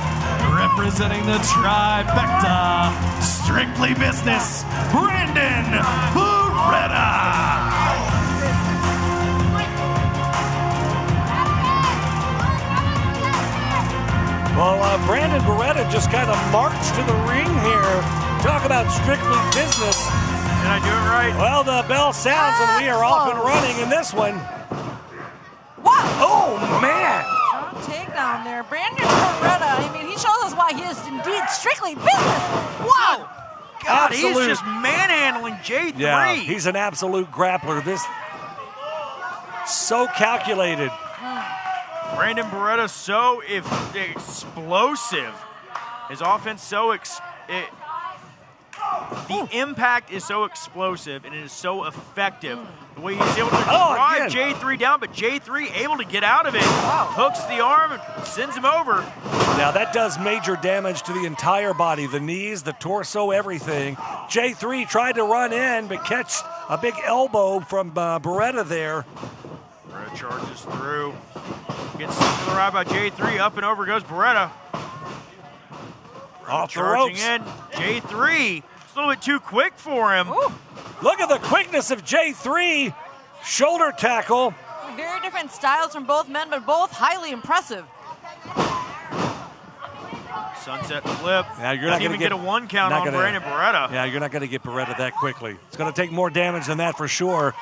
Representing the trifecta, Strictly Business, Brandon Barretta. Well, Brandon Barretta just kind of marched to the ring here. Talk about Strictly Business. Did I do it right? Well, the bell sounds and we are off and running in this one. Wow. Oh, man. Takedown there. Brandon Barretta, I mean, he shows us why he is indeed Strictly Business. Wow. God, Absolute. he's just manhandling J3. Yeah, he's an absolute grappler. This so calculated. Brandon Barretta so explosive. His offense so the impact is so explosive and it is so effective. The way he's able to drive J3 down, but J3 able to get out of it. Wow. Hooks the arm and sends him over. Now that does major damage to the entire body, the knees, the torso, everything. J3 tried to run in, but catch a big elbow from Barretta there. Barretta charges through. Gets sent to the right by J3. Up and over goes Barretta. Off the charging ropes. in. J3. It's a little bit too quick for him. Ooh. Look at the quickness of J3. Shoulder tackle. Very different styles from both men, but both highly impressive. Sunset flip. Yeah, you're not going to get a one count on Brandon Barretta. Yeah, you're not going to get Barretta that quickly. It's going to take more damage than that for sure.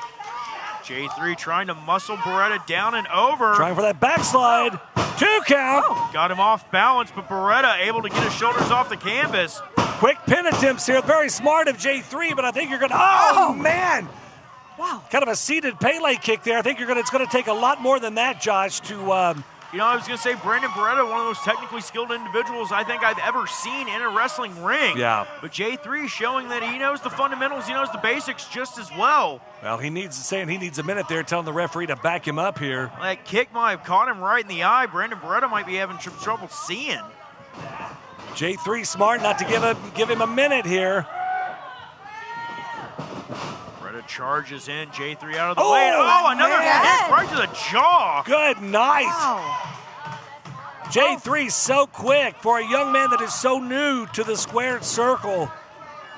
J3 trying to muscle Barretta down and over. Trying for that backslide. 2 count. Got him off balance, but Barretta able to get his shoulders off the canvas. Quick pin attempts here. Very smart of J3, but I think you're going to... Oh, man. Wow. Kind of a seated Pele kick there. I think it's going to take a lot more than that, Josh, to You know, I was going to say Brandon Barretta, one of the most technically skilled individuals I think I've ever seen in a wrestling ring. Yeah. But J3 showing that he knows the fundamentals, he knows the basics just as well. Well, he needs a minute there, telling the referee to back him up here. That kick might have caught him right in the eye. Brandon Barretta might be having trouble seeing. J3 smart not to give him a minute here. Barretta charges in, J3 out of the way. Oh, another kick right to the jaw. Good night. Wow. J3 so quick for a young man that is so new to the squared circle.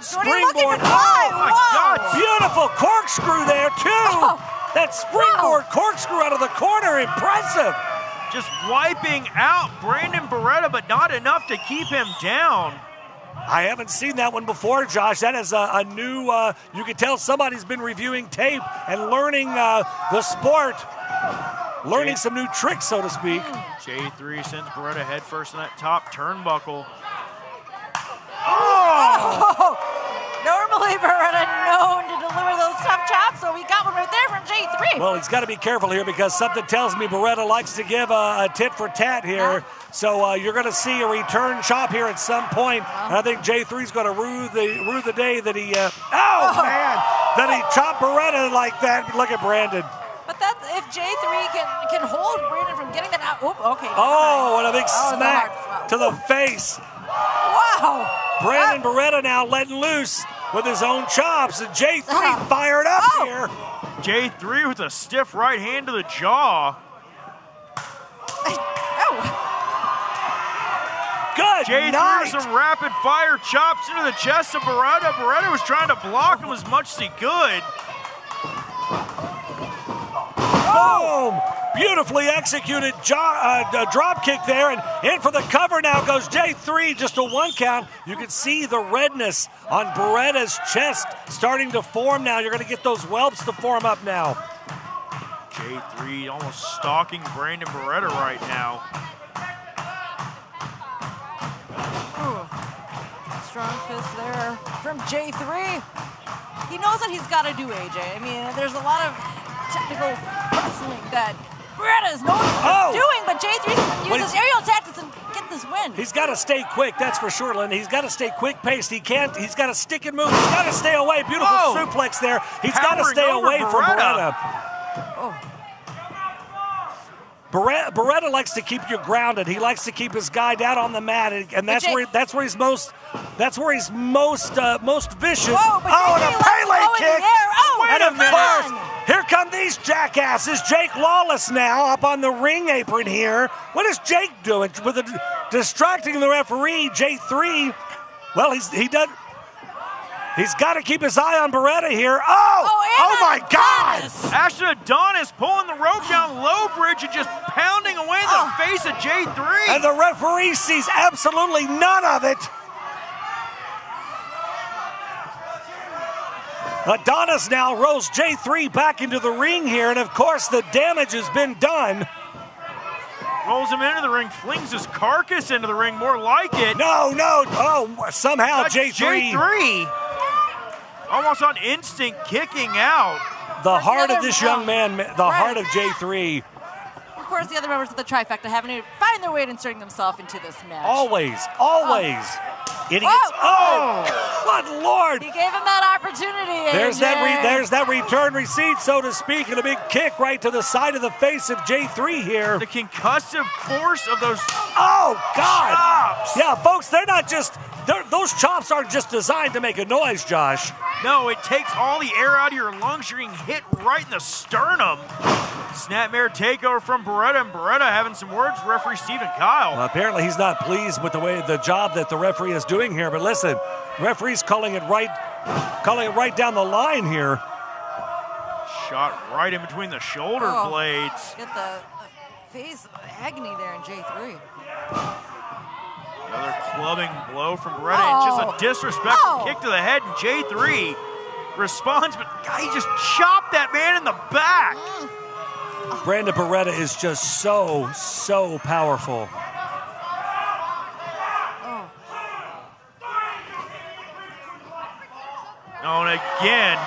Springboard. Oh, my God. Beautiful corkscrew there, too. That springboard corkscrew out of the corner. Impressive. Just wiping out Brandon Barretta, but not enough to keep him down. I haven't seen that one before, Josh. That is a new, you can tell somebody's been reviewing tape and learning the sport. Learning some new tricks, so to speak. J3 sends Barretta headfirst in that top turnbuckle. Oh! Normally Barretta known to deliver those tough chops, so we got one right there from J3. Well, he's got to be careful here because something tells me Barretta likes to give a tit for tat here. So you're going to see a return chop here at some point. And I think J3's going to rue the day that he, that he chopped Barretta like that. Look at Brandon. But that if J3 can hold Brandon from getting that out. Okay. Oh, and a big smack to the face. Wow. Brandon Barretta now letting loose with his own chops. And J3 fired up here. J3 with a stiff right hand to the jaw. Good J3 night. with some rapid fire chops into the chest of Barretta. Barretta was trying to block him as much as he could. Boom! Beautifully executed drop kick there, and in for the cover now goes J3, just a 1 count. You can see the redness on Barretta's chest starting to form now. You're going to get those whelps to form up now. J3 almost stalking Brandon Barretta right now. Ooh. Strong fist there from J3. He knows what he's got to do, AJ. I mean, there's a lot of technical wrestling that Barretta is known for doing, but J3 uses aerial tactics and get this win. He's got to stay quick, that's for sure, Lynn. He's got to stay quick-paced. He's got to stick and move. He's got to stay away. Beautiful suplex there. He's got to stay away from Barretta. Barretta likes to keep you grounded. He likes to keep his guy down on the mat, and that's where he's most vicious. Whoa, and a Pele kick. And of course, here come these jackasses. Jake Lawless now up on the ring apron here. What is Jake doing with distracting the referee? J3. Well, He's got to keep his eye on Barretta here. Oh my God! Ashton Adonis pulling the rope down low bridge and just pounding away the face of J3. And the referee sees absolutely none of it. Adonis now rolls J3 back into the ring here, and of course the damage has been done. Rolls him into the ring, flings his carcass into the ring, more like it. No. Oh, somehow J3 almost on instinct kicking out. The heart of this young man, the heart of J3. Of course, the other members of the trifecta having to find their way at inserting themselves into this match. Always. Idiots. Good Lord. He gave him that opportunity. There's that return receipt, so to speak, and a big kick right to the side of the face of J3 here. The concussive force of those chops. Yeah, folks, those chops aren't just designed to make a noise, Josh. No, it takes all the air out of your lungs. You're getting hit right in the sternum. Snapmare takeover from Barretta, and Barretta having some words with referee Stephen Kyle. Well, apparently he's not pleased with the job that the referee is doing here, but listen, referee's calling it right down the line here. Shot right in between the shoulder blades. Get the face agony there in J3. Another clubbing blow from Barretta, and just a disrespectful kick to the head, and J3 responds, but he just chopped that man in the back. Brandon Barretta is just so powerful. And again,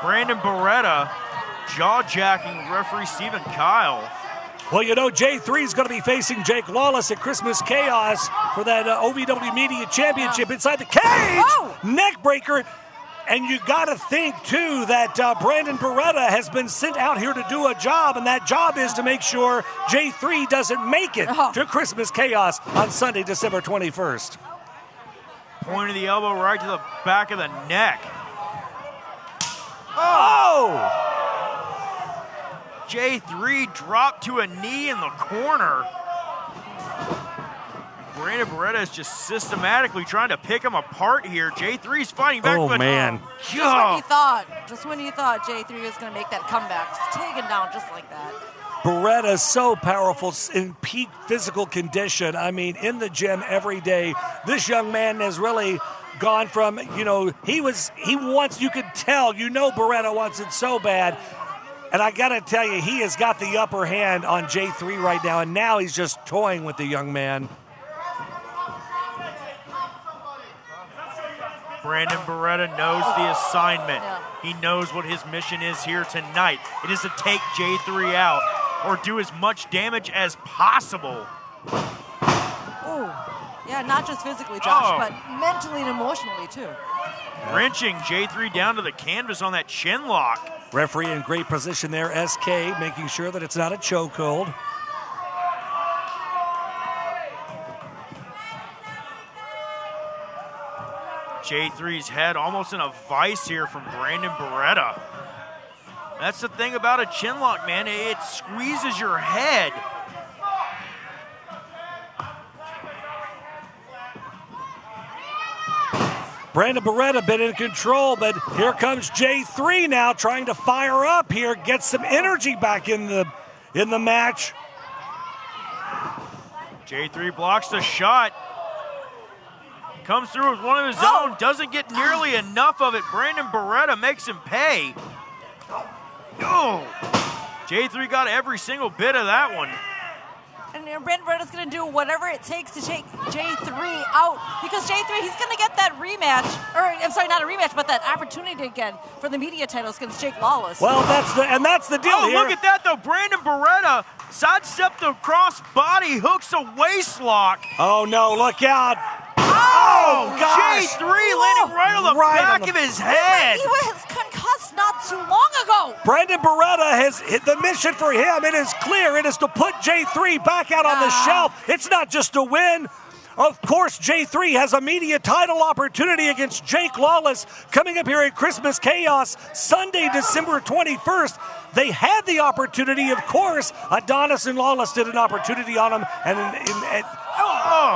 Brandon Barretta jaw-jacking referee Stephen Kyle. Well, you know, J3 is going to be facing Jake Lawless at Christmas Chaos for that OVW Media Championship inside the cage. Neck breaker. And you got to think, too, that Brandon Barretta has been sent out here to do a job, and that job is to make sure J3 doesn't make it to Christmas Chaos on Sunday, December 21st. Point of the elbow right to the back of the neck. Oh! J3 dropped to a knee in the corner. Brandon Barretta is just systematically trying to pick him apart here. J3's fighting back. Oh, man. Just when you thought J3 was going to make that comeback, just taken down just like that. Beretta is so powerful in peak physical condition. I mean, in the gym every day. This young man has really gone from, you know, he wants, you could tell, you know, Barretta wants it so bad. And I got to tell you, he has got the upper hand on J3 right now, and now he's just toying with the young man. Brandon Barretta knows the assignment. He knows what his mission is here tonight. It is to take J3 out or do as much damage as possible. Oh, yeah, not just physically, Josh, but mentally and emotionally, too. Wrenching J3 down to the canvas on that chin lock. Referee in great position there, SK, making sure that it's not a chokehold. J3's head almost in a vice here from Brandon Barretta. That's the thing about a chin lock, man. It squeezes your head. Brandon Barretta been in control, but here comes J3 now trying to fire up here, get some energy back in the match. J3 blocks the shot. Comes through with one of his own, doesn't get nearly enough of it. Brandon Barretta makes him pay. Oh, J3 got every single bit of that one. And Brandon Barretta's going to do whatever it takes to take J3 out, because J3, he's going to get that rematch, or I'm sorry, not a rematch, but that opportunity again for the media titles against Jake Lawless. Well, that's the deal here. Look at that though, Brandon Barretta sidestepped the cross body, hooks a waist lock. Oh no, look out. Oh, gosh. J3 landing right on the back of his head. He was concussed not too long ago. Brandon Barretta has hit the mission for him. It is clear. It is to put J3 back out on the shelf. It's not just a win. Of course, J3 has a media title opportunity against Jake Lawless coming up here at Christmas Chaos Sunday, December 21st. They had the opportunity, of course. Adonis and Lawless did an opportunity on him, and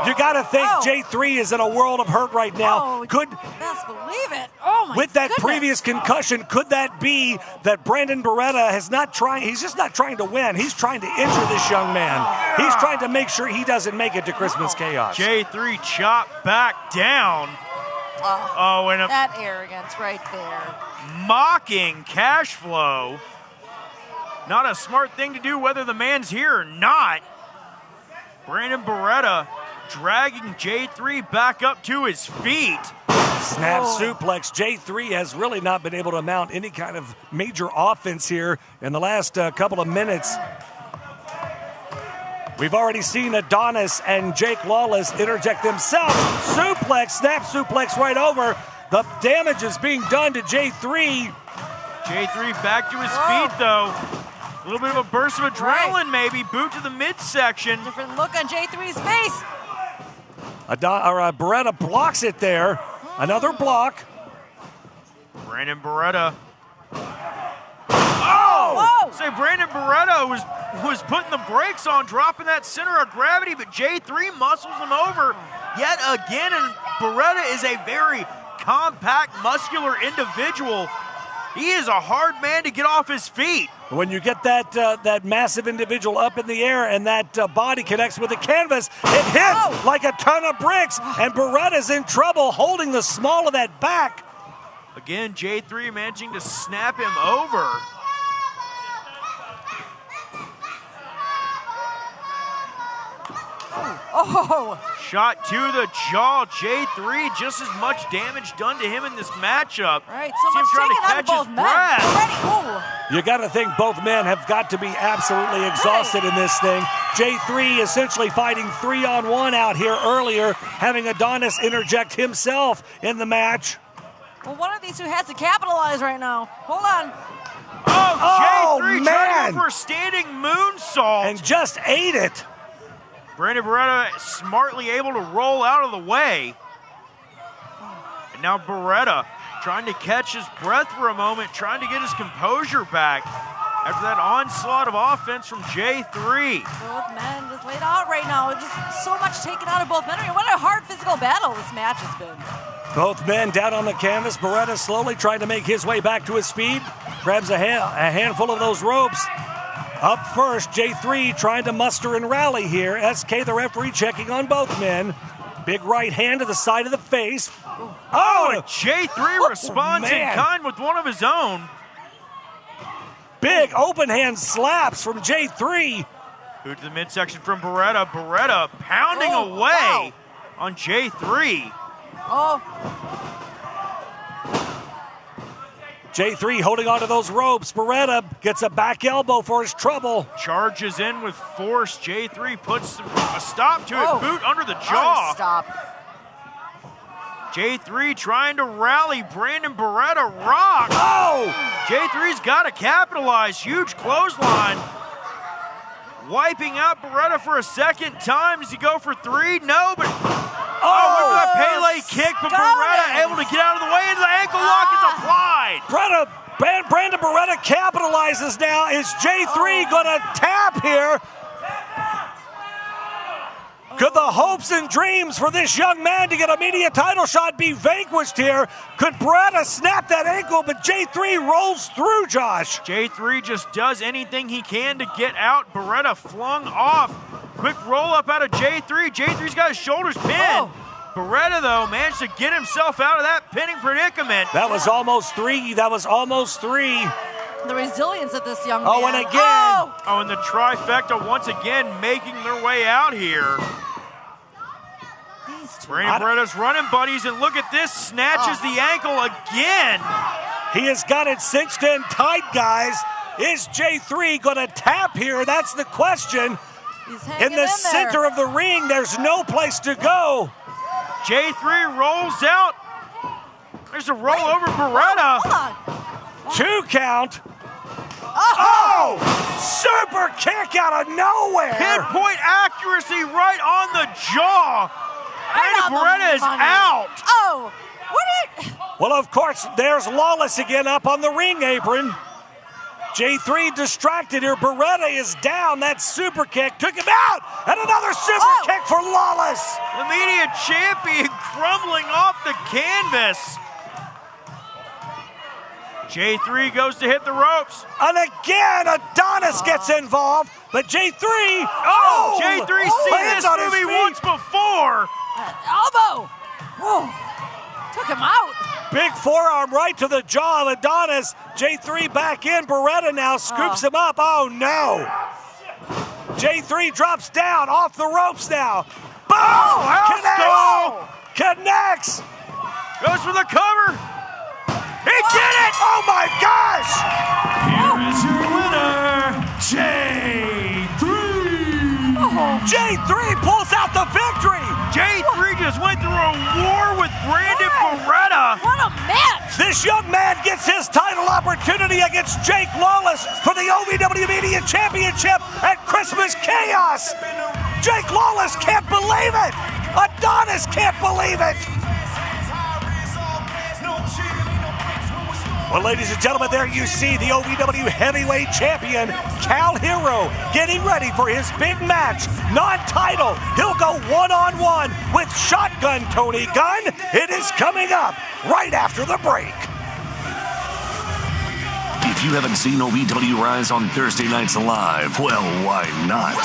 you got to think J3 is in a world of hurt right now. Best believe it. Oh my With that goodness. previous concussion, could that be that Brandon Barretta he's just not trying to win. He's trying to injure this young man. He's trying to make sure he doesn't make it to Christmas Chaos. J3 chopped back down. And that arrogance right there. Mocking cash flow. Not a smart thing to do whether the man's here or not. Brandon Barretta dragging J3 back up to his feet. Snap suplex. J3 has really not been able to mount any kind of major offense here in the last couple of minutes. We've already seen Adonis and Jake Lawless interject themselves. Suplex, snap suplex right over. The damage is being done to J3. J3 back to his feet, though. A little bit of a burst of adrenaline, maybe. Boot to the midsection. Different look on J3's face. Barretta blocks it there. Another block. Brandon Barretta. Oh! Say Brandon Barretta was putting the brakes on, dropping that center of gravity, but J3 muscles him over yet again, and Barretta is a very compact, muscular individual. He is a hard man to get off his feet. When you get that massive individual up in the air and that body connects with the canvas, it hits like a ton of bricks, and Barretta's in trouble holding the small of that back. Again, J3 managing to snap him over. Shot to the jaw. J3, just as much damage done to him in this matchup. Right, so See him much trying to taken out catch of both his men. breath. Already. You got to think both men have got to be absolutely exhausted in this thing. J3 essentially fighting 3-on-1 out here earlier, having Adonis interject himself in the match. Well, one of these two has to capitalize right now. Hold on. Oh, J3 trying to go for a standing moonsault. And just ate it. Brandon Barretta smartly able to roll out of the way. And now Barretta trying to catch his breath for a moment, trying to get his composure back after that onslaught of offense from J3. Both men just laid out right now. Just so much taken out of both men. I mean, what a hard physical battle this match has been. Both men down on the canvas. Barretta slowly trying to make his way back to his feet. Grabs a handful of those ropes. Up first, J3 trying to muster and rally here. SK, the referee, checking on both men. Big right hand to the side of the face. And J3 responds in kind with one of his own. Big open hand slaps from J3. Boot to the midsection from Barretta. Barretta pounding away on J3. J3 holding onto those ropes. Barretta gets a back elbow for his trouble. Charges in with force. J3 puts a stop to it. Boot under the jaw. Stop. J3 trying to rally. Brandon Barretta rock. J3's got to capitalize. Huge clothesline. Wiping out Barretta for a second time. Does he go for 3? No, but... went for that Pele kick, but Barretta able to get out of the way, and the ankle lock is applied. Brandon Barretta capitalizes now. Is J3 going to tap here? Could the hopes and dreams for this young man to get a media title shot be vanquished here? Could Barretta snap that ankle, but J3 rolls through, Josh? J3 just does anything he can to get out. Barretta flung off. Quick roll up out of J3. J3's got his shoulders pinned. Barretta, though, managed to get himself out of that pinning predicament. That was almost 3. The resilience of this young man. And again. And the trifecta once again making their way out here. Brandon Barretta's running buddies, and look at this, snatches the ankle again. He has got it cinched in tight, guys. Is J3 going to tap here? That's the question. In the center of the ring, there's no place to go. J3 rolls out. There's a roll over Barretta. 2 count. Super kick out of nowhere. Pinpoint accuracy right on the jaw. Brandon Barretta is out. Well, of course, there's Lawless again up on the ring apron. J3 distracted here. Barretta is down. That super kick took him out. And another super kick for Lawless. The media champion crumbling off the canvas. J3 goes to hit the ropes. And again, Adonis gets involved. But J3... J3 seen this movie once before. Elbow. Took him out. Big forearm right to the jaw of Adonis. J3 back in. Barretta now scoops him up. Oh, no. J3 drops down off the ropes now. Boom! Connects. Goes for the cover. He did it! Oh, my gosh! Here is your winner, J3. J3 pulls out the victory. J3 just went through a war with Brandon Barretta. What a match! This young man gets his title opportunity against Jake Lawless for the OVW Media Championship at Christmas Chaos. Jake Lawless can't believe it. Adonis can't believe it. Well, ladies and gentlemen, there you see the OVW Heavyweight Champion, Cal Herro, getting ready for his big match. Non-title, he'll go one-on-one with Shotgun Tony Gunn. It is coming up right after the break. If you haven't seen OVW Rise on Thursday nights live, well, why not?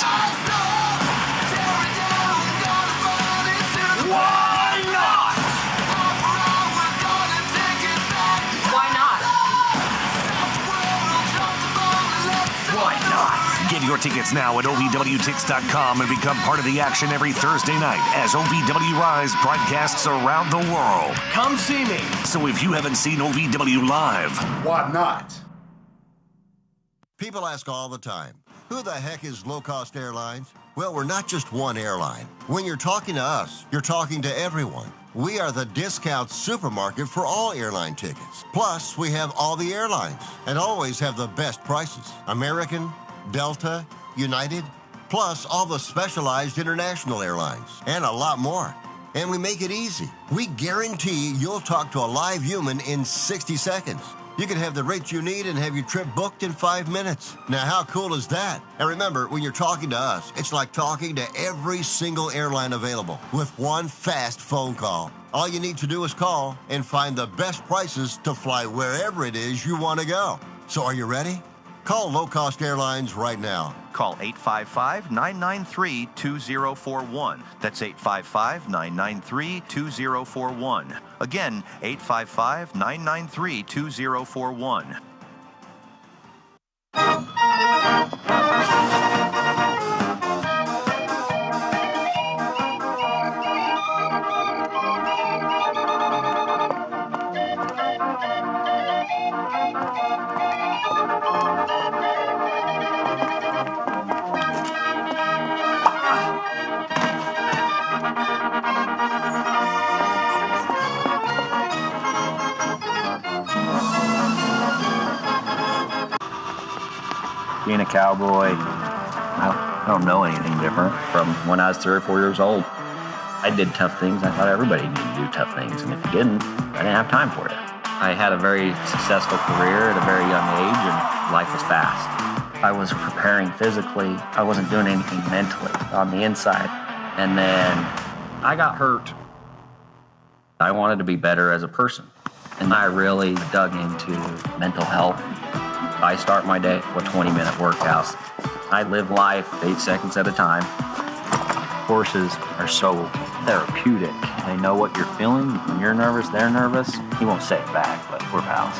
Get your tickets now at OVWTix.com and become part of the action every Thursday night as OVW Rise broadcasts around the world. Come see me. So if you haven't seen OVW live, why not? People ask all the time, who the heck is low-cost airlines? Well, we're not just one airline. When you're talking to us, you're talking to everyone. We are the discount supermarket for all airline tickets. Plus, we have all the airlines and always have the best prices. American, Delta, United, plus all the specialized international airlines and a lot more. And we make it easy. We guarantee you'll talk to a live human in 60 seconds. You can have the rates you need and have your trip booked in 5 minutes. Now, how cool is that? And remember, when you're talking to us, it's like talking to every single airline available with one fast phone call. All you need to do is call and find the best prices to fly wherever it is you want to go. So are you ready? Call Low Cost Airlines right now. Call 855-993-2041. That's 855-993-2041. Again, 855-993-2041. Being a cowboy, I don't know anything different from when I was 3 or 4 years old. I did tough things. I thought everybody needed to do tough things, and if you didn't, I didn't have time for it. I had a very successful career at a very young age, and life was fast. I was preparing physically. I wasn't doing anything mentally on the inside. And then I got hurt. I wanted to be better as a person, and I really dug into mental health. I start my day with 20-minute workouts. I live life 8 seconds at a time. Horses are so therapeutic. They know what you're feeling. When you're nervous, they're nervous. You won't say it back, but we're pals.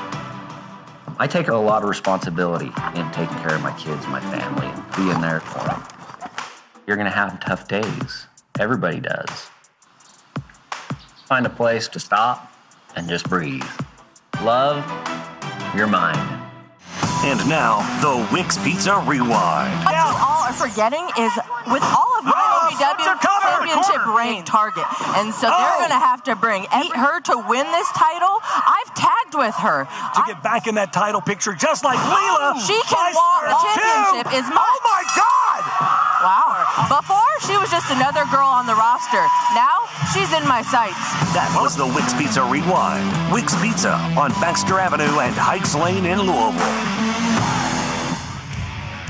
I take a lot of responsibility in taking care of my kids, my family, and being there for them. You're gonna have tough days. Everybody does. Find a place to stop and just breathe. Love your mind. And now, the Wix Pizza Rewind. What you all are forgetting is with all of my OVW championship reign target. And so they're going to have to beat her to win this title. I've tagged with her. To get back in that title picture, just like Leela. She can walk. The championship is mine. Oh, my God! Wow. Before, she was just another girl on the roster. Now, she's in my sights. That was the Wix Pizza Rewind. Wix Pizza on Baxter Avenue and Heights Lane in Louisville.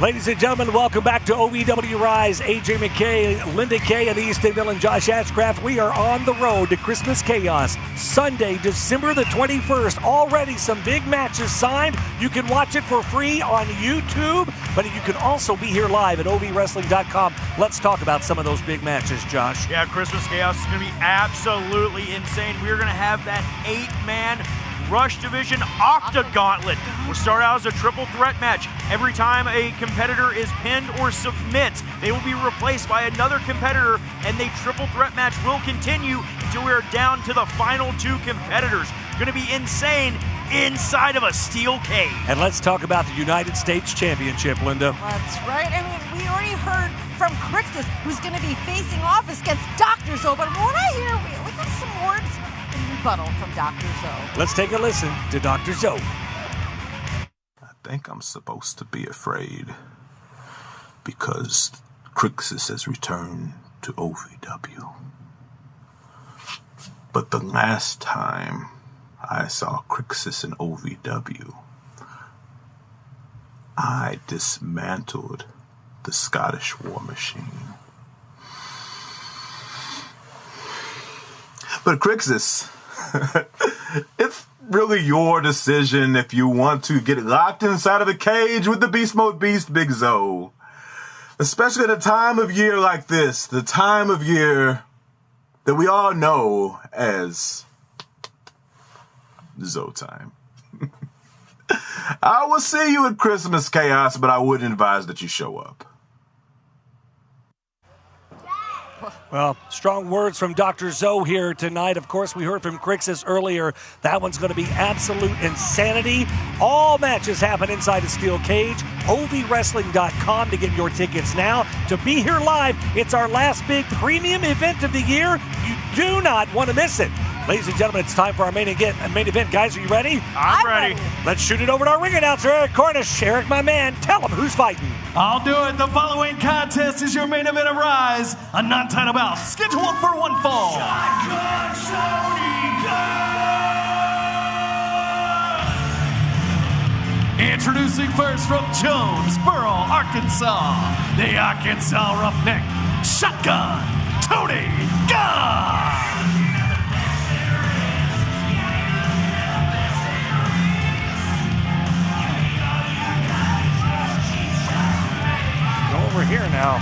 Ladies and gentlemen, welcome back to OVW RISE. AJ McKay, Linda Kay of the East Mill, and Josh Ashcraft. We are on the road to Christmas Chaos. Sunday, December the 21st. Already some big matches signed. You can watch it for free on YouTube, but you can also be here live at ovwrestling.com. Let's talk about some of those big matches, Josh. Yeah, Christmas Chaos is going to be absolutely insane. We're going to have that 8-man Rush Division Octagauntlet. Will start out as a triple threat match. Every time a competitor is pinned or submits, they will be replaced by another competitor, and the triple threat match will continue until we are down to the final 2 competitors. Going to be insane inside of a steel cage. And let's talk about the United States Championship, Linda. That's right. I mean, we already heard from Crixus, who's going to be facing off against Dr. Zoe, but from what I hear, we got some words rebuttal from Dr. Zoe. Let's take a listen to Dr. Zoe. I think I'm supposed to be afraid because Crixus has returned to OVW. But the last time I saw Crixus in OVW, I dismantled the Scottish War Machine. But Crixus, it's really your decision if you want to get locked inside of a cage with the Beast Mode Beast, Big Zoe. Especially at a time of year like this, the time of year that we all know as Zoe time. I will see you at Christmas Chaos, but I wouldn't advise that you show up. Well, strong words from Dr. Zoe here tonight. Of course, we heard from Crixus earlier. That one's going to be absolute insanity. All matches happen inside a steel cage. ovwrestling.com to get your tickets now. To be here live, it's our last big premium event of the year. You do not want to miss it. Ladies and gentlemen, it's time for our main event. Guys, are you ready? I'm ready. Let's shoot it over to our ring announcer, Erik Cornish. Erik, my man, tell him who's fighting. I'll do it. The following contest is your main event of Rise, a non-title bout scheduled for one fall. Introducing first from Jonesboro, Arkansas, the Arkansas Roughneck, Shotgun, Tony Gunn. Over here now.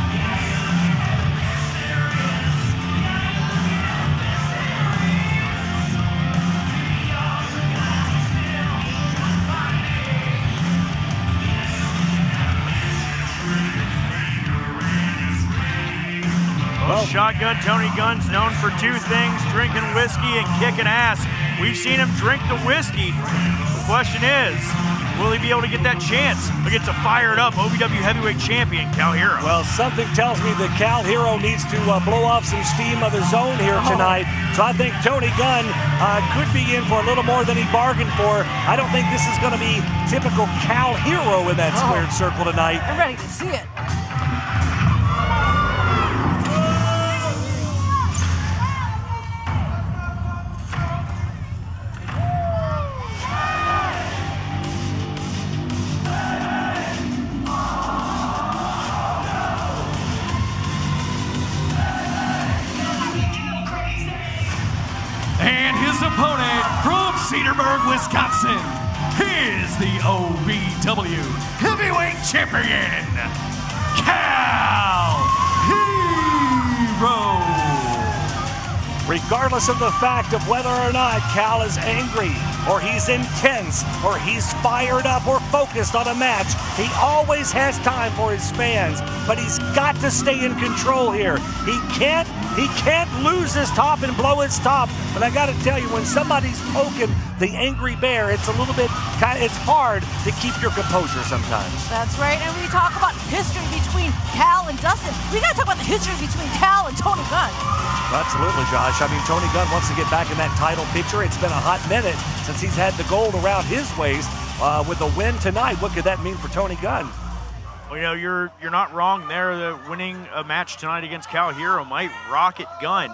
Well, Shotgun Tony Gunn's known for two things, drinking whiskey and kicking ass. We've seen him drink the whiskey. The question is, will he be able to get that chance against a fired-up OVW heavyweight champion, Cal Herro? Well, something tells me that Cal Herro needs to blow off some steam of his own here tonight. So I think Tony Gunn could be in for a little more than he bargained for. I don't think this is going to be typical Cal Herro in that squared circle tonight. I'm ready to see it. Opponent from Cedarburg, Wisconsin, is the OVW Heavyweight Champion, Cal Herro. Regardless of the fact of whether or not Cal is angry, or he's intense, or he's fired up or focused on a match, he always has time for his fans, but he's got to stay in control here. He can't lose his top and blow his top. But I got to tell you, when somebody's poking the angry bear, it's hard to keep your composure sometimes. That's right. And we talk about history between Cal and Dustin. We got to talk about the history between Cal and Tony Gunn. Absolutely, Josh. I mean, Tony Gunn wants to get back in that title picture. It's been a hot minute since he's had the gold around his waist. With the win tonight, what could that mean for Tony Gunn? Well, you know, you're not wrong there. Winning a match tonight against Cal Herro might rocket Gunn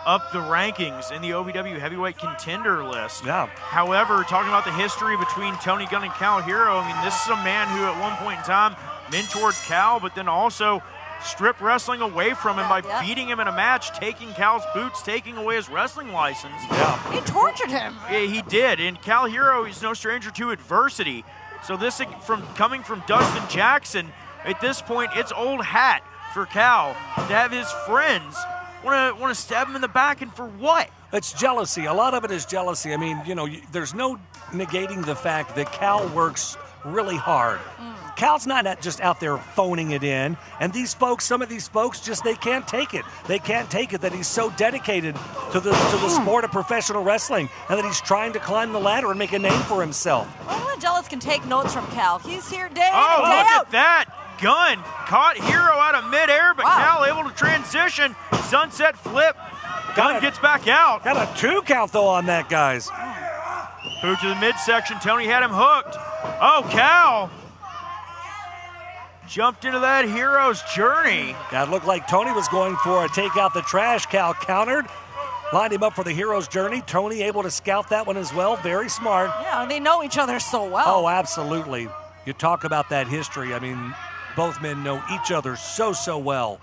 up the rankings in the OVW heavyweight contender list. Yeah. However, talking about the history between Tony Gunn and Cal Herro, I mean, this is a man who at one point in time mentored Cal, but then also stripped wrestling away from him by beating him in a match, taking Cal's boots, taking away his wrestling license. Yeah. He tortured him. Yeah, he did. And Cal Herro is no stranger to adversity. So this coming from Dustin Jackson, at this point, it's old hat for Cal to have his friends want to stab him in the back, and for what? It's jealousy. A lot of it is jealousy. I mean, you know, there's no negating the fact that Cal works really hard. Cal's not just out there phoning it in, and these folks, some of these folks, they can't take it. They can't take it that he's so dedicated to the sport of professional wrestling, and that he's trying to climb the ladder and make a name for himself. Well, the jealous can take notes from Cal. He's here day in and day look out. At that. Gunn caught Herro out of midair, but Cal able to transition. Sunset flip. Gunn gets back out. Got a 2 count, though, on that, guys. Boot to the midsection. Tony had him hooked. Oh, Cal jumped into that Herro's journey. That looked like Tony was going for a take out the trash. Cal countered, lined him up for the Hero's journey. Tony able to scout that one as well. Very smart. Yeah, they know each other so well. Oh, absolutely. You talk about that history. I mean, both men know each other so well.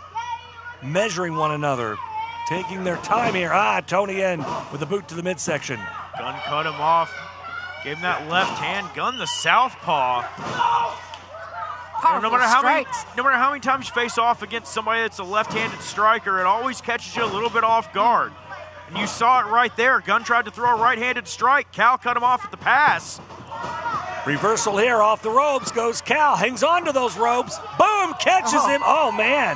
Measuring one another. Taking their time here. Tony in with the boot to the midsection. Gunn cut him off. Gave him that left hand. Gunn the southpaw. No matter how many times you face off against somebody that's a left-handed striker, it always catches you a little bit off guard. And you saw it right there. Gunn tried to throw a right-handed strike. Cal cut him off at the pass. Reversal here off the ropes goes Cal. Hangs on to those ropes. Boom! Catches him. Oh, man.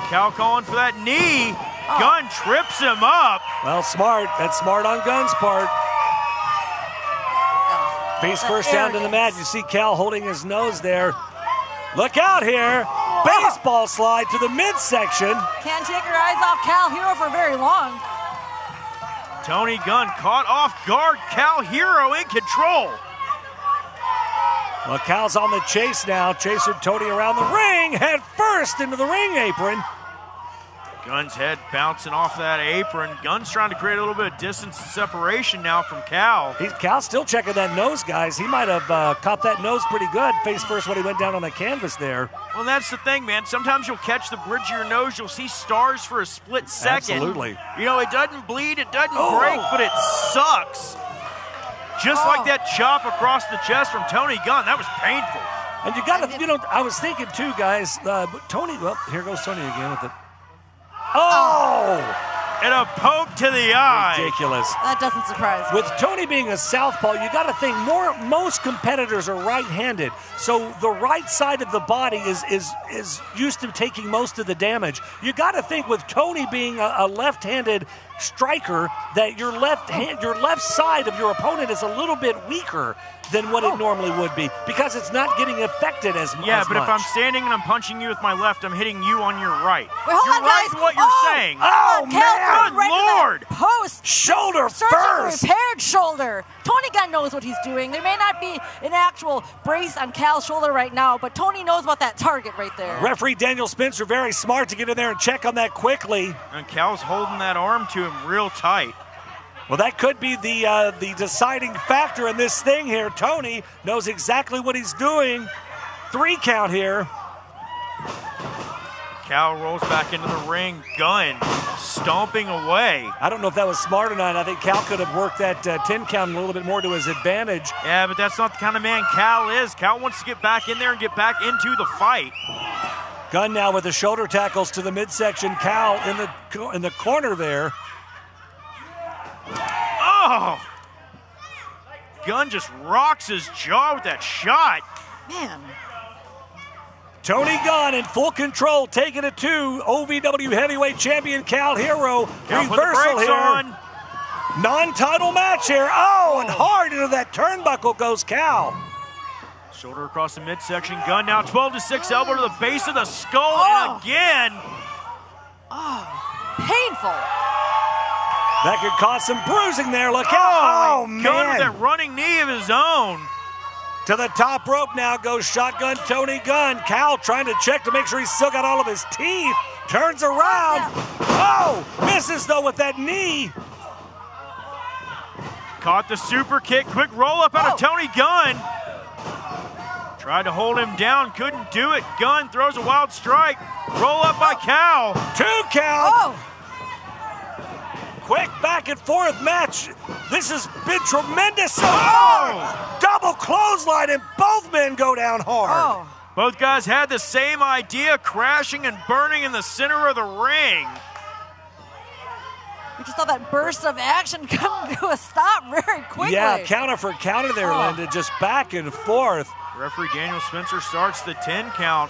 Cal calling for that knee. Gunn trips him up. Well, smart. That's smart on Gunn's part. Face first down to the mat. You see Cal holding his nose there. Look out here. Baseball slide to the midsection. Can't take her eyes off Cal Herro for very long. Tony Gunn caught off guard. Cal Herro in control. Well, Cal's on the chase now. Chasing Tony around the ring. Head first into the ring apron. Gunn's head bouncing off that apron. Gunn's trying to create a little bit of distance and separation now from Cal. Cal's still checking that nose, guys. He might have caught that nose pretty good face first when he went down on the canvas there. Well, that's the thing, man. Sometimes you'll catch the bridge of your nose. You'll see stars for a split second. Absolutely. You know, it doesn't bleed, it doesn't break, but it sucks. Just like that chop across the chest from Tony Gunn. That was painful. And you got to, you know, I was thinking too, guys, Tony, well, here goes Tony again with it. Oh! And a poke to the eye. Ridiculous. That doesn't surprise me. With Tony being a southpaw, you got to think most competitors are right-handed, so the right side of the body is used to taking most of the damage. You got to think with Tony being a left-handed striker that your left side of your opponent is a little bit weaker than what it normally would be because it's not getting affected as much. Yeah, but if I'm standing and I'm punching you with my left, I'm hitting you on your right. Wait, hold on, right guys. in what you're saying. Oh, man. Good Lord. Post. Shoulder first. Repaired shoulder. Tony Gunn knows what he's doing. There may not be an actual brace on Cal's shoulder right now, but Tony knows about that target right there. Referee Daniel Spencer very smart to get in there and check on that quickly. And Cal's holding that arm to him real tight. Well, that could be the deciding factor in this thing here. Tony knows exactly what he's doing. 3 count here. Cal rolls back into the ring. Gunn stomping away. I don't know if that was smart or not. I think Cal could have worked that 10 count a little bit more to his advantage. Yeah, but that's not the kind of man Cal is. Cal wants to get back in there and get back into the fight. Gunn now with the shoulder tackles to the midsection. Cal in the corner there. Oh! Gunn just rocks his jaw with that shot. Man. Tony Gunn in full control, taking it to OVW heavyweight champion Cal Herro. Reversal here. Non-title match here. Oh, and hard into that turnbuckle goes Cal. Shoulder across the midsection. Gunn now 12-6 elbow to the base of the skull. And again. Oh, painful. That could cause some bruising there. Look out. Oh, man. Gunn with that running knee of his own. To the top rope now goes shotgun Tony Gunn. Cal trying to check to make sure he's still got all of his teeth. Turns around. Oh, misses though with that knee. Caught the super kick. Quick roll up out of Tony Gunn. Tried to hold him down. Couldn't do it. Gunn throws a wild strike. Roll up by Cal. 2 count. Quick back and forth match. This has been tremendous. Oh! Double clothesline and both men go down hard. Both guys had the same idea, crashing and burning in the center of the ring. We just saw that burst of action come to a stop very quickly. Yeah, counter for counter there, Linda, just back and forth. Referee Daniel Spencer starts the 10 count.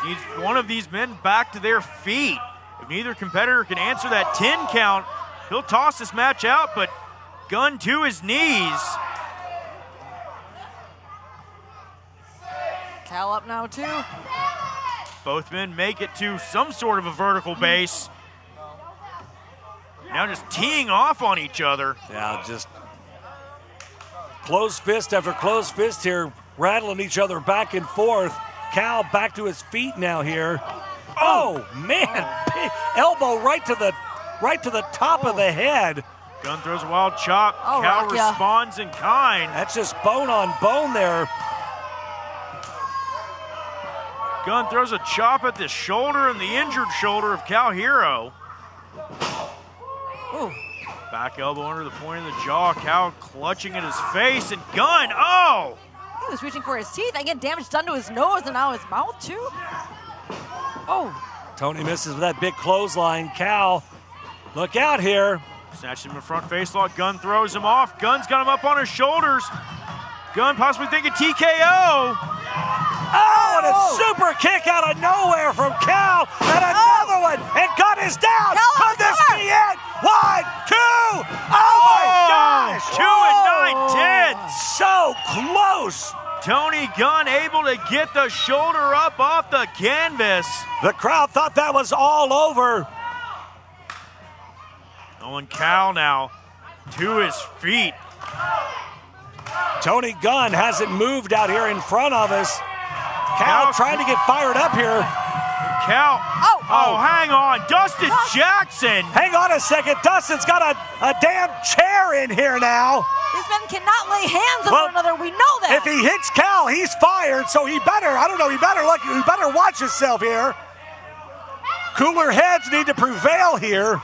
Needs one of these men back to their feet. If neither competitor can answer that 10 count, he'll toss this match out, but Gunn to his knees. Cal up now too. Both men make it to some sort of a vertical base. Now just teeing off on each other. Yeah, just closed fist after closed fist here, rattling each other back and forth. Cal back to his feet now here. Oh man, big elbow right to the top of the head. Gunn throws a wild chop. Cal responds in kind. That's just bone on bone there. Gunn throws a chop at the shoulder and the injured shoulder of Cal Herro. Ooh. Back elbow under the point of the jaw. Cal clutching at his face, and Gunn, oh! He was reaching for his teeth. I get damage done to his nose and now his mouth too. Oh. Tony misses with that big clothesline. Cal, look out here. Snatches him in front face lock. Gunn throws him off. Gunn's got him up on his shoulders. Gunn possibly thinking TKO. Oh, and a super kick out of nowhere from Cal. And another one. And Gunn is down. Could this be it? 1, 2. Oh, my gosh. 2 and 9 10. So close Tony Gunn able to get the shoulder up off the canvas. The crowd thought that was all over. And Cal now to his feet. Tony Gunn hasn't moved out here in front of us. Cal trying to get fired up here. Cal. Oh, hang on. Dustin Jackson. Hang on a second. Dustin's got a damn chair in here now. These men cannot lay hands on one another. We know that. If he hits Cal, he's fired. So he better, I don't know, he better watch himself here. Cooler heads need to prevail here.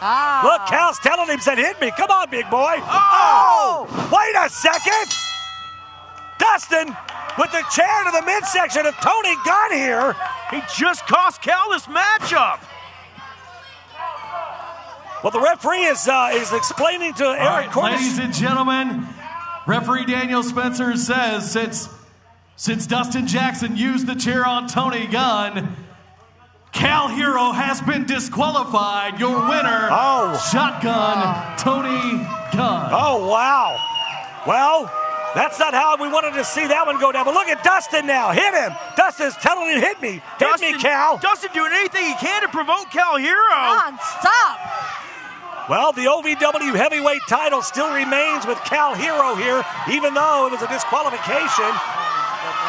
Look, Cal's telling him, said, hit me. Come on, big boy. Oh! Wait a second. Dustin with the chair to the midsection of Tony Gunn here. He just cost Cal this matchup. Well, the referee is explaining to Erik. Ladies and gentlemen, referee Daniel Spencer says since Dustin Jackson used the chair on Tony Gunn, Cal Herro has been disqualified. Your winner, Shotgun Tony Gunn. Oh, wow. Well, that's not how we wanted to see that one go down. But look at Dustin now. Hit him. Dustin's telling him, hit me. Hit me, Cal. Dustin doing anything he can to provoke Cal Herro. Non-stop. Well, the OVW heavyweight title still remains with Cal Herro here, even though it was a disqualification.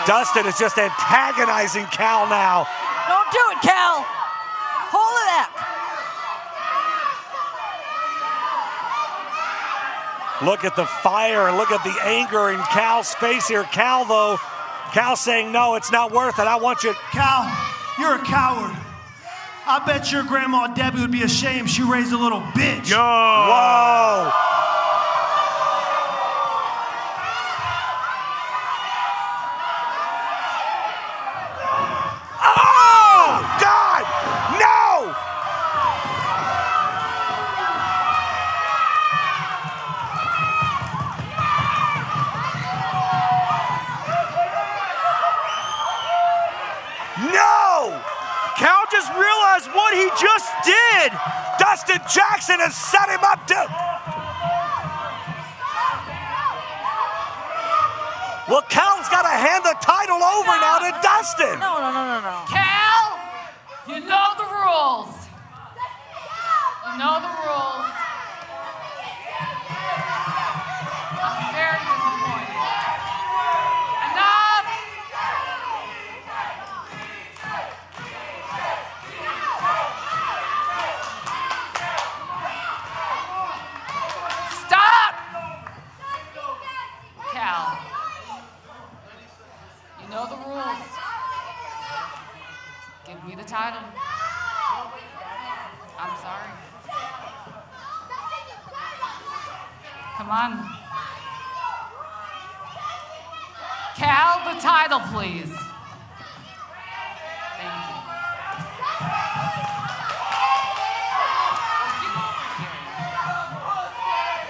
Dustin is just antagonizing Cal now. Don't do it, Cal. Hold it up. Look at the fire and look at the anger in Cal's face here. Cal saying, no, it's not worth it. I want you. Cal, you're a coward. I bet your grandma Debbie would be ashamed she raised a little bitch. Yo. Whoa. Oh, God, no. No. Cal just realized what he just did. Dustin Jackson has set him up to. Well, Cal's got to hand the title over now to Dustin. No. Cal, you know the rules. You know the rules. I'm very disappointed. Enough. Stop! Cal, you know the rules. Give me the title. I'm sorry. Come on. Cal, the title, please. Thank you.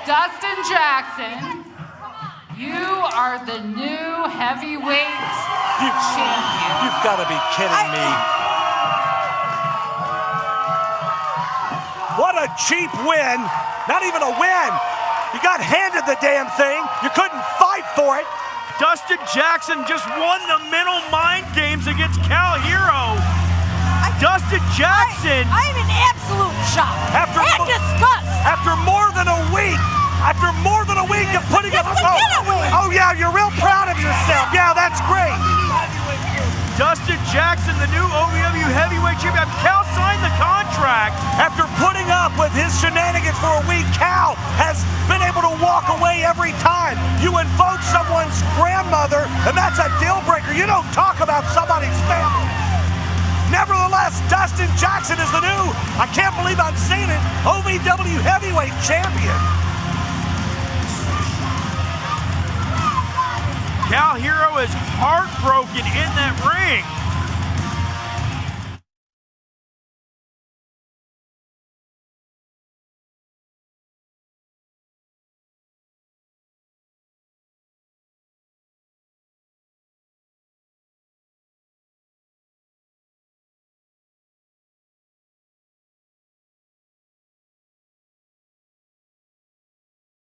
Dustin Jackson, you are the new heavyweight champion. You've got to be kidding me. What a cheap win. Not even a win. You got handed the damn thing. You couldn't fight for it. Dustin Jackson just won the mental mind games against Cal Herro. Dustin Jackson. I'm in absolute shock and disgust. After more than a week of putting up. Oh yeah, you're real proud of yourself. Yeah, that's great. Dustin Jackson, the new OVW heavyweight champion. Cal signed the contract. After putting up with his shenanigans for a week, Cal has been able to walk away every time. You invoke someone's grandmother, and that's a deal breaker. You don't talk about somebody's family. Nevertheless, Dustin Jackson is the new, I can't believe I'm saying it, OVW heavyweight champion. Cal Herro is heartbroken in that ring.